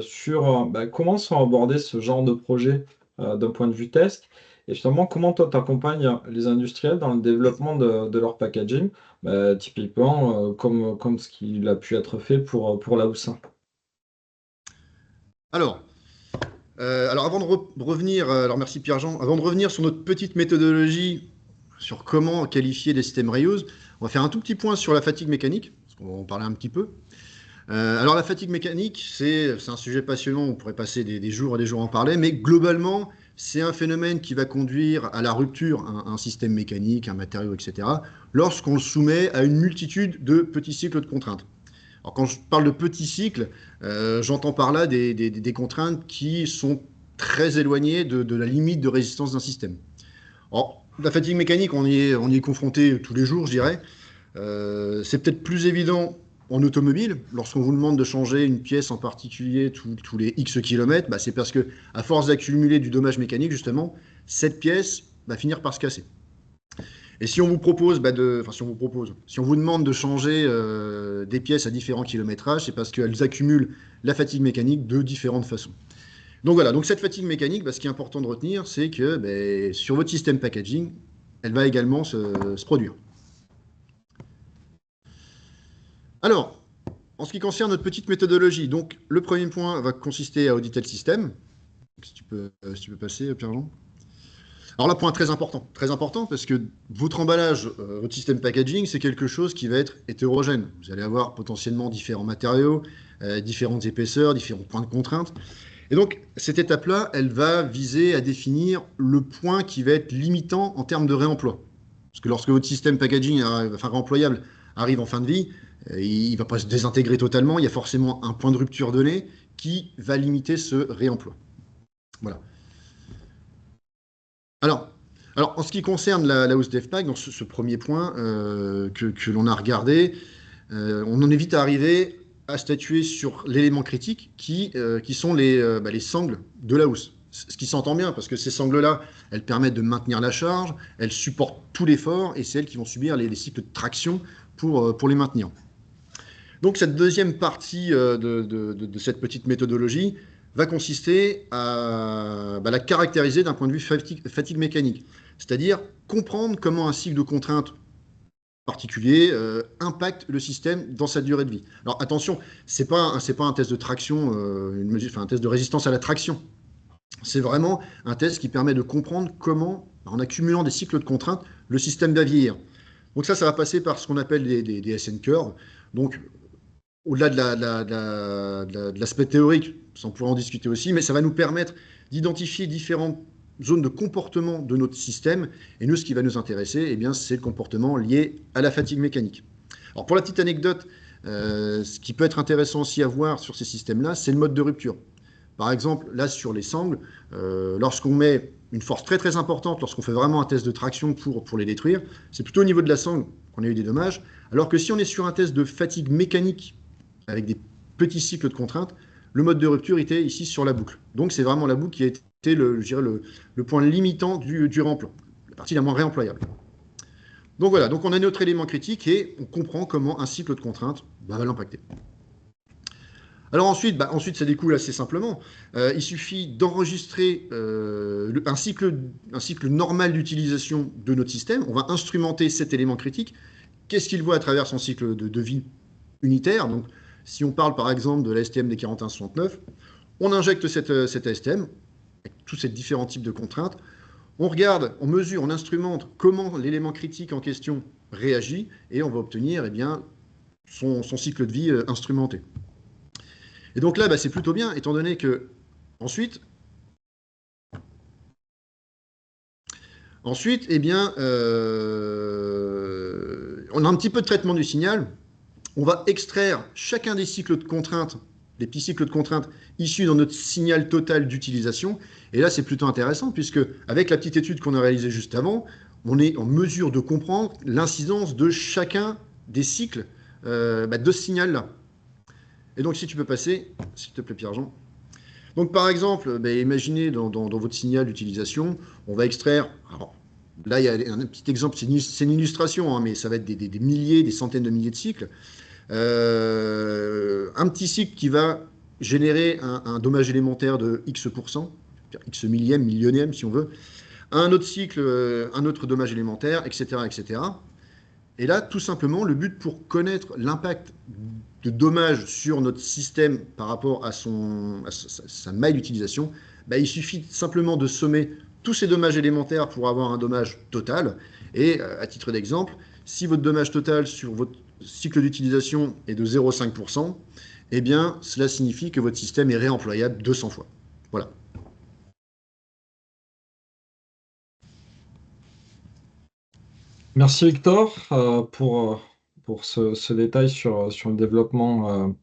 sur comment sont abordés ce genre de projet d'un point de vue test, et justement comment toi tu accompagnes les industriels dans le développement de leur packaging, typiquement comme ce qu'il a pu être fait pour la Houssin. Alors, avant de revenir, alors merci Pierre-Jean, avant de revenir sur notre petite méthodologie sur comment qualifier des systèmes reuse, on va faire un tout petit point sur la fatigue mécanique, parce qu'on va en parler un petit peu. Alors la fatigue mécanique, c'est un sujet passionnant, on pourrait passer des jours et des jours à en parler, mais globalement, c'est un phénomène qui va conduire à la rupture un système mécanique, un matériau, etc., lorsqu'on le soumet à une multitude de petits cycles de contraintes. Alors quand je parle de petits cycles, j'entends par là des contraintes qui sont très éloignées de la limite de résistance d'un système. Alors, la fatigue mécanique, on y est confronté tous les jours, je dirais. C'est peut-être plus évident en automobile. Lorsqu'on vous demande de changer une pièce en particulier tous les X kilomètres, c'est parce que, à force d'accumuler du dommage mécanique, justement, cette pièce va finir par se casser. Et si on vous propose, si on vous demande de changer des pièces à différents kilométrages, c'est parce qu'elles accumulent la fatigue mécanique de différentes façons. Donc voilà, donc cette fatigue mécanique, ce qui est important de retenir, c'est que sur votre système packaging, elle va également se produire. Alors, en ce qui concerne notre petite méthodologie, donc le premier point va consister à auditer le système. Si tu peux passer, Pierre-Jean. Alors là, point très important parce que votre emballage, votre système packaging, c'est quelque chose qui va être hétérogène. Vous allez avoir potentiellement différents matériaux, différentes épaisseurs, différents points de contrainte. Et donc, cette étape-là, elle va viser à définir le point qui va être limitant en termes de réemploi. Parce que lorsque votre système packaging, réemployable, arrive en fin de vie, il ne va pas se désintégrer totalement, il y a forcément un point de rupture donné qui va limiter ce réemploi. Voilà. Alors, en ce qui concerne la hausse d'EFPAC, dans ce premier point que l'on a regardé, on en est vite arrivé à statuer sur l'élément critique qui sont les sangles de la housse. Ce qui s'entend bien, parce que ces sangles-là, elles permettent de maintenir la charge, elles supportent tout l'effort, et c'est elles qui vont subir les cycles de traction pour les maintenir. Donc cette deuxième partie de cette petite méthodologie va consister à la caractériser d'un point de vue fatigue mécanique, c'est-à-dire comprendre comment un cycle de contrainte particulier impacte le système dans sa durée de vie. Alors attention, c'est pas un test de traction, un test de résistance à la traction. C'est vraiment un test qui permet de comprendre comment, en accumulant des cycles de contraintes, le système va vieillir. Donc ça va passer par ce qu'on appelle des SN curves. Donc au-delà de l'aspect théorique, on pourra en discuter aussi, mais ça va nous permettre d'identifier différentes zones de comportement de notre système. Et nous, ce qui va nous intéresser, c'est le comportement lié à la fatigue mécanique. Alors pour la petite anecdote, ce qui peut être intéressant aussi à voir sur ces systèmes-là, c'est le mode de rupture. Par exemple, là, sur les sangles, lorsqu'on met une force très très importante, lorsqu'on fait vraiment un test de traction pour les détruire, c'est plutôt au niveau de la sangle qu'on a eu des dommages, alors que si on est sur un test de fatigue mécanique avec des petits cycles de contraintes, le mode de rupture était ici sur la boucle. Donc c'est vraiment la boucle qui a été le point limitant du réemploi, la partie la moins réemployable. Donc voilà, donc on a notre élément critique et on comprend comment un cycle de contraintes va l'impacter. Alors ensuite, ça découle assez simplement. Il suffit d'enregistrer un cycle normal d'utilisation de notre système. On va instrumenter cet élément critique. Qu'est-ce qu'il voit à travers son cycle de vie unitaire? Donc, si on parle par exemple de la STM des 4169, on injecte cette STM avec tous ces différents types de contraintes. On regarde, on mesure, on instrumente comment l'élément critique en question réagit et on va obtenir son cycle de vie instrumenté. Et donc là, c'est plutôt bien, étant donné que ensuite, on a un petit peu de traitement du signal. On va extraire chacun des cycles de contraintes, des petits cycles de contraintes issus dans notre signal total d'utilisation. Et là, c'est plutôt intéressant, puisque avec la petite étude qu'on a réalisée juste avant, on est en mesure de comprendre l'incidence de chacun des cycles de ce signal-là. Et donc, si tu peux passer, s'il te plaît, Pierre-Jean. Donc, par exemple, imaginez dans votre signal d'utilisation, on va extraire... Alors, là, il y a un petit exemple, c'est une illustration, mais ça va être des milliers, des centaines de milliers de cycles. Un petit cycle qui va générer un dommage élémentaire de X%, X millième, millionième si on veut, un autre cycle, un autre dommage élémentaire, etc., etc. Et là, tout simplement, le but pour connaître l'impact de dommages sur notre système par rapport à, sa maille d'utilisation, bah, il suffit simplement de sommer tous ces dommages élémentaires pour avoir un dommage total. Et à titre d'exemple, si votre dommage total sur votre cycle d'utilisation est de 0,5%, eh bien, cela signifie que votre système est réemployable 200 fois. Voilà. Merci Victor pour ce détail sur le développement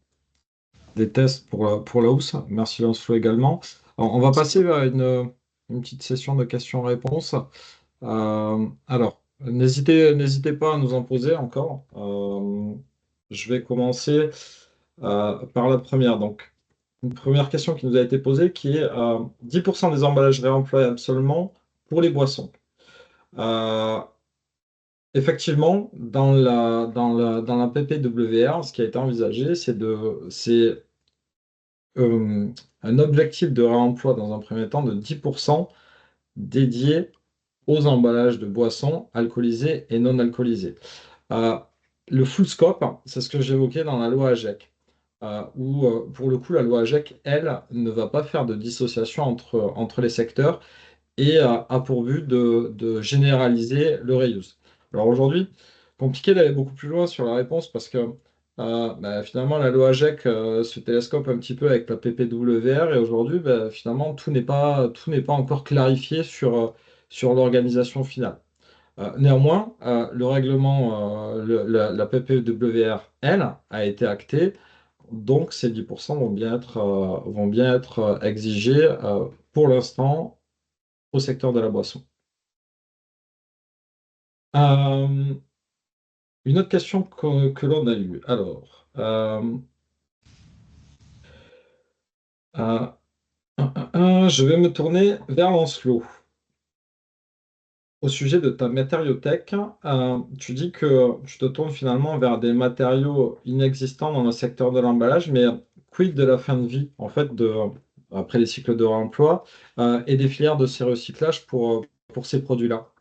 des tests pour la housse. Merci Lancelot également. Alors, on va passer vers une petite session de questions-réponses. Alors, n'hésitez pas à nous en poser encore. Je vais commencer par la première. Donc, une première question qui nous a été posée qui est 10% des emballages réemployables seulement pour les boissons. Euh, Effectivement, dans la PPWR, ce qui a été envisagé, c'est un objectif de réemploi dans un premier temps de 10% dédié aux emballages de boissons alcoolisées et non alcoolisées. Euh, le full scope, c'est ce que j'évoquais dans la loi AGEC, où pour le coup, la loi AGEC, elle, ne va pas faire de dissociation entre les secteurs et a pour but de généraliser le reuse. Alors aujourd'hui, compliqué d'aller beaucoup plus loin sur la réponse parce que bah, finalement la loi AGEC se télescope un petit peu avec la PPWR et aujourd'hui bah, finalement tout n'est pas encore clarifié sur l'organisation finale. Néanmoins, le règlement, la PPWR, elle, a été actée, donc ces 10% vont bien être exigés pour l'instant au secteur de la boisson. Euh, une autre question que l'on a eue. Alors, euh, je vais me tourner vers Lancelot. Au sujet de ta matériothèque, tu dis que tu te tournes finalement vers des matériaux inexistants dans le secteur de l'emballage, mais quid de la fin de vie, en fait, après les cycles de réemploi, et des filières de ces recyclages pour ces produits-là?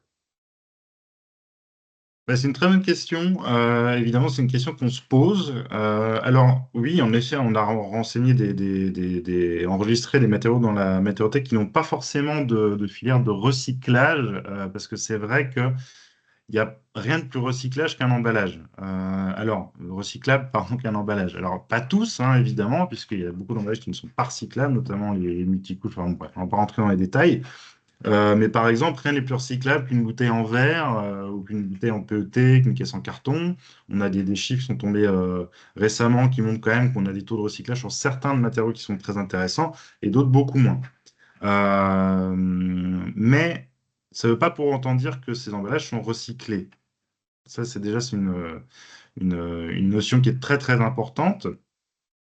Bah, c'est une très bonne question. Évidemment, c'est une question qu'on se pose. Alors, oui, en effet, on a renseigné enregistré des matériaux dans la matéothèque qui n'ont pas forcément de filière de recyclage, parce que c'est vrai qu'il n'y a rien de plus recyclage qu'un emballage. Alors, recyclable, pardon, qu'un emballage. Alors, pas tous, hein, évidemment, puisqu'il y a beaucoup d'emballages qui ne sont pas recyclables, notamment les multicouches. Enfin, bon, bref, on ne va pas rentrer dans les détails. Mais par exemple, rien n'est plus recyclable qu'une bouteille en verre ou qu'une bouteille en PET, qu'une caisse en carton. On a des chiffres qui sont tombés récemment qui montrent quand même qu'on a des taux de recyclage sur certains matériaux qui sont très intéressants et d'autres beaucoup moins. Mais ça ne veut pas pour autant dire que ces emballages sont recyclés. Ça, c'est déjà une notion qui est très très importante.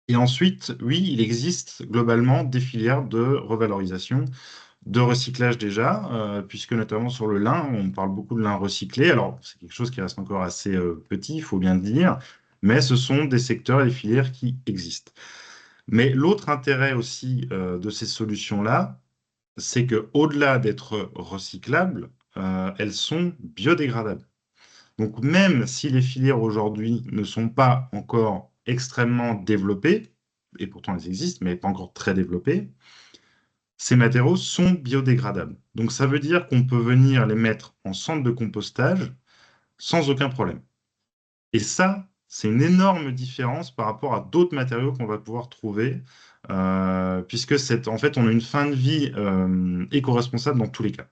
Et ensuite, oui, il existe globalement des filières de revalorisation de recyclage déjà, puisque notamment sur le lin, on parle beaucoup de lin recyclé. Alors, c'est quelque chose qui reste encore assez petit, il faut bien le dire, mais ce sont des secteurs et des filières qui existent. Mais l'autre intérêt aussi de ces solutions-là, c'est qu'au-delà d'être recyclables, elles sont biodégradables. Donc, même si les filières aujourd'hui ne sont pas encore extrêmement développées, et pourtant elles existent, mais pas encore très développées, ces matériaux sont biodégradables. Donc ça veut dire qu'on peut venir les mettre en centre de compostage sans aucun problème. Et ça, c'est une énorme différence par rapport à d'autres matériaux qu'on va pouvoir trouver, puisque en fait, on a une fin de vie éco-responsable dans tous les cas.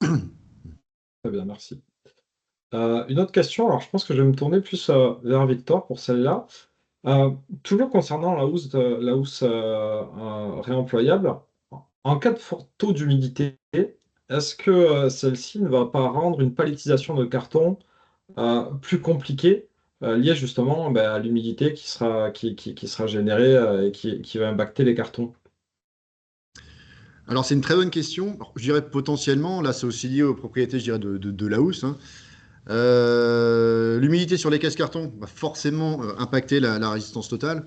Très bien, merci. Une autre question, alors je pense que je vais me tourner plus vers Victor pour celle-là. Euh, Toujours concernant la housse réemployable, en cas de fort taux d'humidité, est-ce que celle-ci ne va pas rendre une palettisation de carton plus compliquée, liée justement à l'humidité qui sera générée et qui va impacter les cartons? Alors, c'est une très bonne question. Alors, je dirais potentiellement, là, c'est aussi lié aux propriétés, je dirais, de la housse, hein. L'humidité sur les caisses carton va forcément impacter la résistance totale.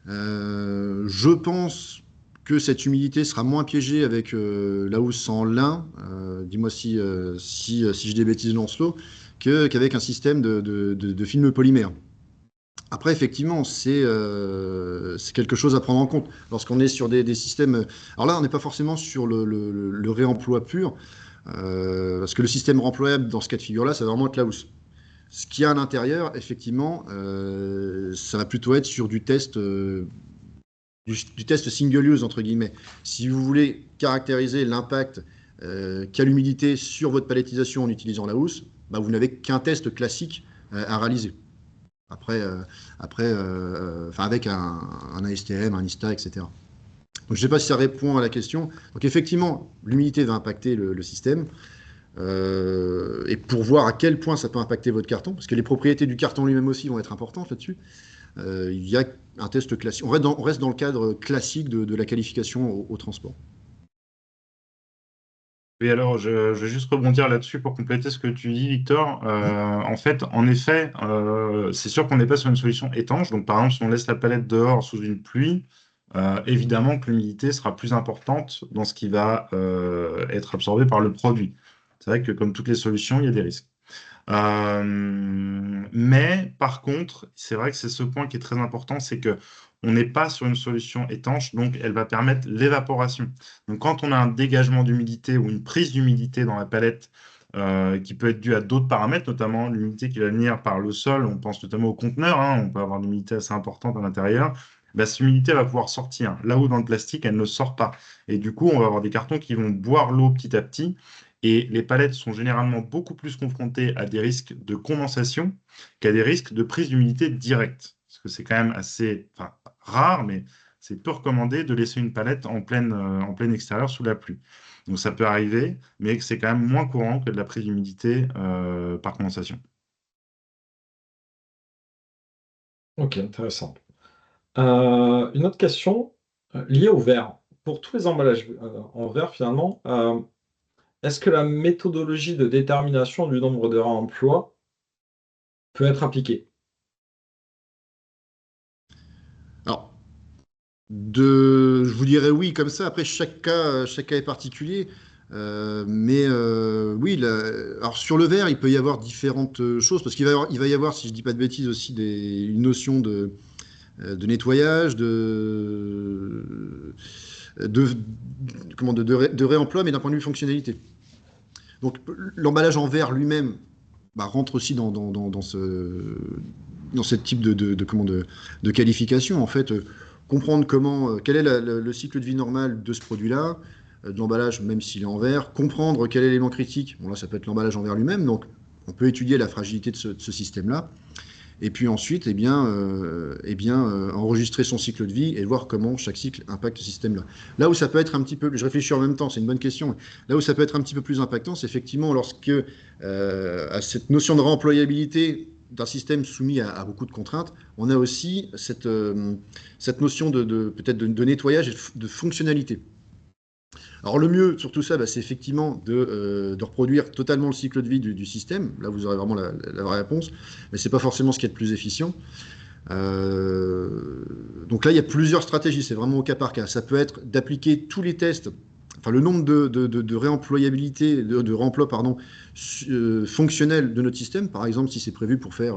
Je pense que cette humidité sera moins piégée avec la housse en lin, dis-moi si je dis des bêtises, Lancelot, qu'avec un système de film polymère. Après, effectivement, c'est quelque chose à prendre en compte. Lorsqu'on est sur des systèmes. Alors là, on n'est pas forcément sur le réemploi pur, parce que le système remployable dans ce cas de figure-là, ça va vraiment être la housse. Ce qu'il y a à l'intérieur, effectivement, ça va plutôt être sur du test single use, entre guillemets. Si vous voulez caractériser l'impact qu'a l'humidité sur votre palettisation en utilisant la housse, bah, vous n'avez qu'un test classique à réaliser. Après, enfin, avec un ASTM, un ISTA, etc. Donc, je ne sais pas si ça répond à la question. Donc, effectivement, l'humidité va impacter le système. Et pour voir à quel point ça peut impacter votre carton, parce que les propriétés du carton lui-même aussi vont être importantes là-dessus, il y a un test classique. On reste dans le cadre classique de la qualification au transport. Oui, alors je vais juste rebondir là-dessus pour compléter ce que tu dis, Victor. En fait, en effet, c'est sûr qu'on n'est pas sur une solution étanche. Donc, par exemple, si on laisse la palette dehors sous une pluie, évidemment que l'humidité sera plus importante dans ce qui va être absorbé par le produit. C'est vrai que comme toutes les solutions, il y a des risques. Mais par contre, c'est vrai que c'est ce point qui est très important, c'est que on n'est pas sur une solution étanche, donc elle va permettre l'évaporation. Donc quand on a un dégagement d'humidité ou une prise d'humidité dans la palette qui peut être due à d'autres paramètres, notamment l'humidité qui va venir par le sol, on pense notamment au conteneur, hein, on peut avoir une humidité assez importante à l'intérieur, bah, cette humidité va pouvoir sortir. Là où dans le plastique, elle ne sort pas. Et du coup, on va avoir des cartons qui vont boire l'eau petit à petit. Et les palettes sont généralement beaucoup plus confrontées à des risques de condensation qu'à des risques de prise d'humidité directe. Parce que c'est quand même assez rare, mais c'est peu recommandé de laisser une palette en plein extérieur sous la pluie. Donc ça peut arriver, mais c'est quand même moins courant que de la prise d'humidité par condensation. Ok, intéressant. Une autre question liée au verre. Pour tous les emballages en verre, finalement, est-ce que la méthodologie de détermination du nombre de réemplois peut être appliquée? Alors, je vous dirais oui comme ça. Après, chaque cas est particulier. Oui, alors sur le verre, il peut y avoir différentes choses, parce il va y avoir, si je dis pas de bêtises, aussi une notion de nettoyage, de, de réemploi, mais d'un point de vue fonctionnalité. Donc l'emballage en verre lui-même bah, rentre aussi dans ce type de qualification. En fait, comprendre quel est le cycle de vie normal de ce produit-là, de l'emballage, même s'il est en verre, comprendre quel est l'élément critique. Bon, là, ça peut être l'emballage en verre lui-même, donc on peut étudier la fragilité de ce système-là. Et puis ensuite, enregistrer son cycle de vie et voir comment chaque cycle impacte ce système-là. Là où ça peut être un petit peu, je réfléchis en même temps, c'est une bonne question. Là où ça peut être un petit peu plus impactant, c'est effectivement lorsque à cette notion de réemployabilité d'un système soumis à beaucoup de contraintes, on a aussi cette notion peut-être de nettoyage et de fonctionnalité. Alors le mieux sur tout ça, bah, c'est effectivement de reproduire totalement le cycle de vie du système. Là, vous aurez vraiment la vraie réponse, mais ce n'est pas forcément ce qui est le plus efficient. Donc là, il y a plusieurs stratégies, c'est vraiment au cas par cas. Ça peut être d'appliquer tous les tests, enfin le nombre de réemployabilité, de réemploi, pardon, fonctionnels de notre système. Par exemple, si c'est prévu pour faire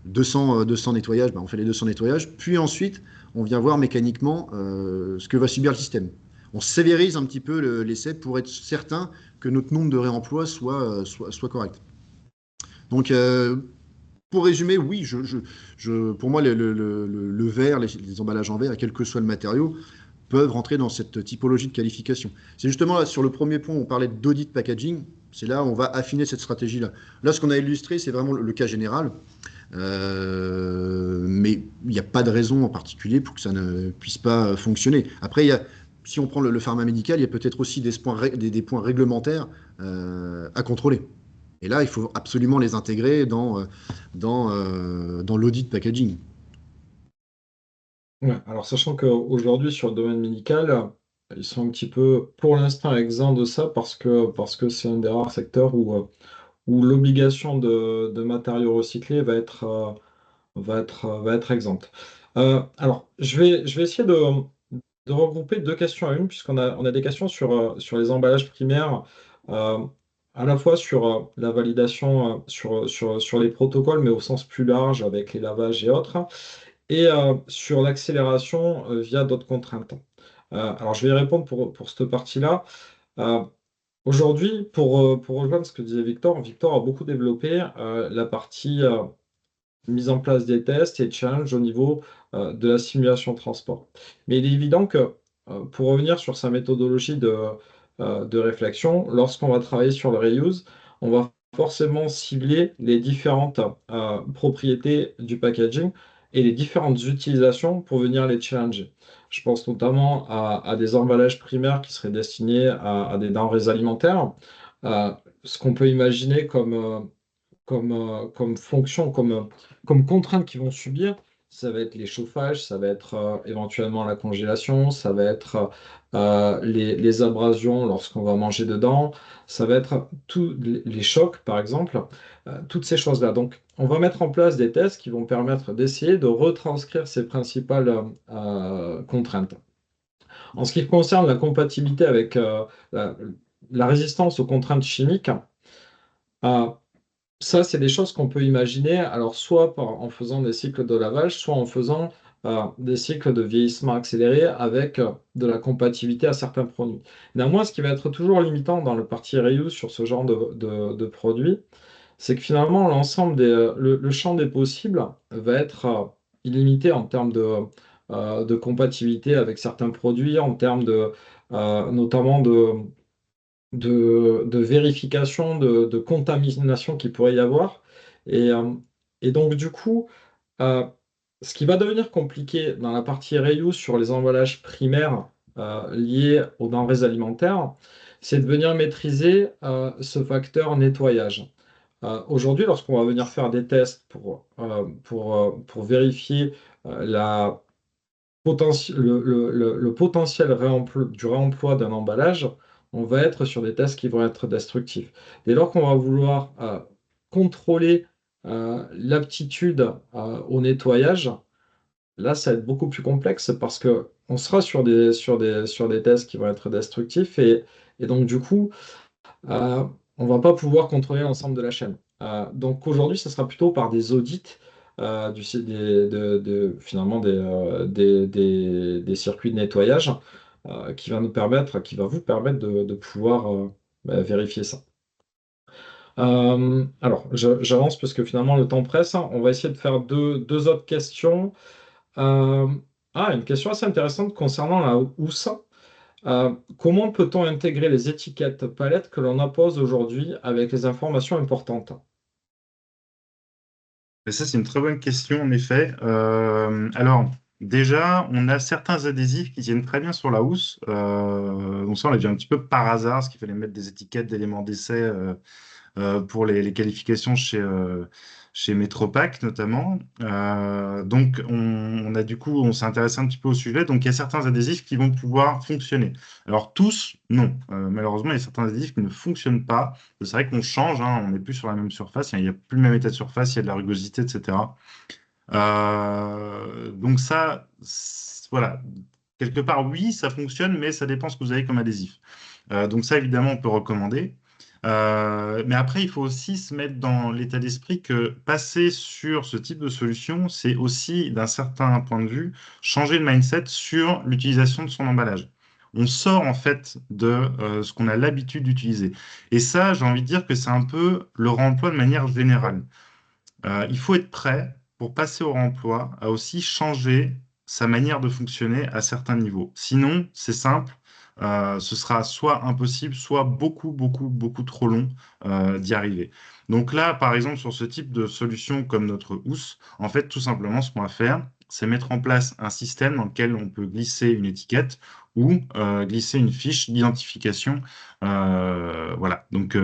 200 nettoyages, bah, on fait les 200 nettoyages. Puis ensuite, on vient voir mécaniquement ce que va subir le système. On sévérise un petit peu l'essai pour être certain que notre nombre de réemplois soit correct. Donc, pour résumer, oui, pour moi, le verre, les emballages en verre, et quel que soit le matériau, peuvent rentrer dans cette typologie de qualification. C'est justement là, sur le premier point, on parlait d'audit packaging, c'est là où on va affiner cette stratégie-là. Là, ce qu'on a illustré, c'est vraiment le cas général, mais il n'y a pas de raison en particulier pour que ça ne puisse pas fonctionner. Après, si on prend le pharma médical, il y a peut-être aussi des points réglementaires à contrôler. Et là, il faut absolument les intégrer dans l'audit packaging. Ouais, alors sachant qu'aujourd'hui sur le domaine médical, ils sont un petit peu pour l'instant exempts de ça parce que c'est un des rares secteurs où l'obligation de matériaux recyclés va être exempte. Alors, je vais essayer de regrouper deux questions à une, puisqu'on a des questions sur les emballages primaires, euh, à la fois sur la validation sur les protocoles, mais au sens plus large avec les lavages et autres, et sur l'accélération via d'autres contraintes. Alors, je vais y répondre pour cette partie-là. Euh, Aujourd'hui, pour rejoindre ce que disait Victor, Victor a beaucoup développé la partie mise en place des tests et challenge au niveau de la simulation transport. Mais il est évident que pour revenir sur sa méthodologie de réflexion, lorsqu'on va travailler sur le reuse, on va forcément cibler les différentes propriétés du packaging et les différentes utilisations pour venir les challenger. Je pense notamment à des emballages primaires qui seraient destinés à des denrées alimentaires. Ce qu'on peut imaginer comme fonction, comme contraintes qu'ils vont subir, ça va être les chauffages, ça va être éventuellement la congélation, ça va être les abrasions lorsqu'on va manger dedans, ça va être tous les chocs, par exemple, toutes ces choses-là. Donc, on va mettre en place des tests qui vont permettre d'essayer de retranscrire ces principales contraintes. En ce qui concerne la compatibilité avec la résistance aux contraintes chimiques, euh, ça, c'est des choses qu'on peut imaginer, alors soit en faisant des cycles de lavage, soit en faisant des cycles de vieillissement accéléré avec de la compatibilité à certains produits. Néanmoins, ce qui va être toujours limitant dans le parti reuse sur ce genre de produits, c'est que finalement, le champ des possibles va être illimité en termes de compatibilité avec certains produits, en termes notamment de vérification de contamination qu'il pourrait y avoir. Et, euh, et donc, du coup, euh, ce qui va devenir compliqué dans la partie reuse sur les emballages primaires liés aux denrées alimentaires, c'est de venir maîtriser ce facteur nettoyage. Aujourd'hui, lorsqu'on va venir faire des tests pour vérifier la le potentiel du réemploi d'un emballage, on va être sur des tests qui vont être destructifs. Dès lors qu'on va vouloir contrôler l'aptitude au nettoyage, là, ça va être beaucoup plus complexe parce que on sera sur des tests qui vont être destructifs et donc du coup, euh, on ne va pas pouvoir contrôler l'ensemble de la chaîne. Donc aujourd'hui, ce sera plutôt par des audits finalement des circuits de nettoyage qui va vous permettre de pouvoir vérifier ça. Alors, j'avance parce que finalement le temps presse. On va essayer de faire deux autres questions. Euh, une question assez intéressante concernant la housse. Comment peut-on intégrer les étiquettes palettes que l'on appose aujourd'hui avec les informations importantes? Et ça, c'est une très bonne question, en effet. Alors, déjà, on a certains adhésifs qui tiennent très bien sur la housse. Donc ça, on l'a vu un petit peu par hasard, parce qu'il fallait mettre des étiquettes d'éléments d'essai pour les qualifications chez Metropack notamment. Donc on a du coup, on s'est intéressé un petit peu au sujet. Donc il y a certains adhésifs qui vont pouvoir fonctionner. Alors tous, non. Malheureusement, il y a certains adhésifs qui ne fonctionnent pas. C'est vrai qu'on change, hein, on n'est plus sur la même surface, il n'y a plus le même état de surface, il y a de la rugosité, etc. Donc ça, voilà. Quelque part, oui, ça fonctionne, mais ça dépend ce que vous avez comme adhésif. Donc ça, évidemment, on peut recommander. Mais après, il faut aussi se mettre dans l'état d'esprit que passer sur ce type de solution, c'est aussi, d'un certain point de vue, changer le mindset sur l'utilisation de son emballage. On sort en fait de ce qu'on a l'habitude d'utiliser. Et ça, j'ai envie de dire que c'est un peu le remploi de manière générale. Il faut être prêt pour passer au remploi à aussi changer sa manière de fonctionner à certains niveaux. Sinon, c'est simple, ce sera soit impossible, soit beaucoup, beaucoup, beaucoup trop long d'y arriver. Donc là, par exemple, sur ce type de solution comme notre housse, en fait, tout simplement, ce qu'on va faire, c'est mettre en place un système dans lequel on peut glisser une étiquette ou glisser une fiche d'identification. Voilà. Donc,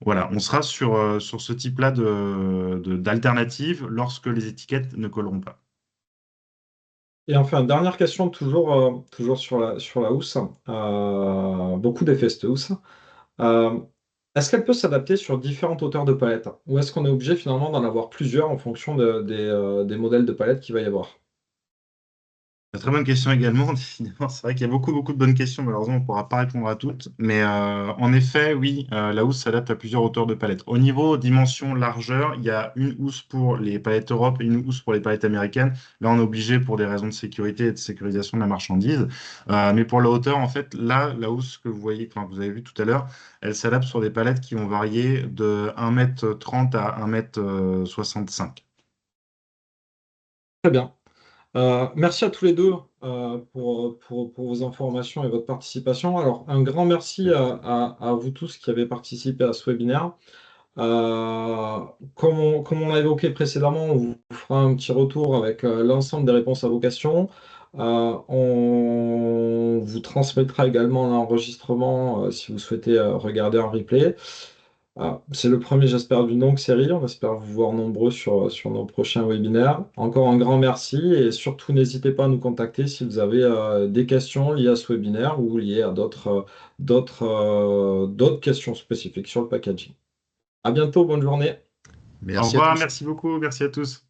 voilà, on sera sur ce type-là d'alternative lorsque les étiquettes ne colleront pas. Et enfin, dernière question, toujours sur la housse. Beaucoup d'effets cette housse. Euh, Est-ce qu'elle peut s'adapter sur différentes hauteurs de palette? Ou est-ce qu'on est obligé finalement d'en avoir plusieurs en fonction des modèles de palette qu'il va y avoir? Très bonne question également, décidément. C'est vrai qu'il y a beaucoup de bonnes questions. Malheureusement, on ne pourra pas répondre à toutes. Mais en effet, oui, la housse s'adapte à plusieurs hauteurs de palette. Au niveau dimension largeur, il y a une housse pour les palettes Europe et une housse pour les palettes américaines. Là, on est obligé pour des raisons de sécurité et de sécurisation de la marchandise. Mais pour la hauteur, en fait, là, la housse que vous voyez, enfin, que vous avez vu tout à l'heure, elle s'adapte sur des palettes qui vont varier de 1,30 m à 1,65 m. Très bien. Merci à tous les deux pour vos informations et votre participation. Alors, un grand merci à vous tous qui avez participé à ce webinaire. Comme on l'a évoqué précédemment, on vous fera un petit retour avec l'ensemble des réponses à vos questions. On vous transmettra également l'enregistrement si vous souhaitez regarder un replay. C'est le premier, j'espère, d'une longue série. On espère vous voir nombreux sur nos prochains webinaires. Encore un grand merci et surtout n'hésitez pas à nous contacter si vous avez des questions liées à ce webinaire ou liées à d'autres questions spécifiques sur le packaging. À bientôt, bonne journée. Au Merci à revoir, tous. merci beaucoup, merci à tous.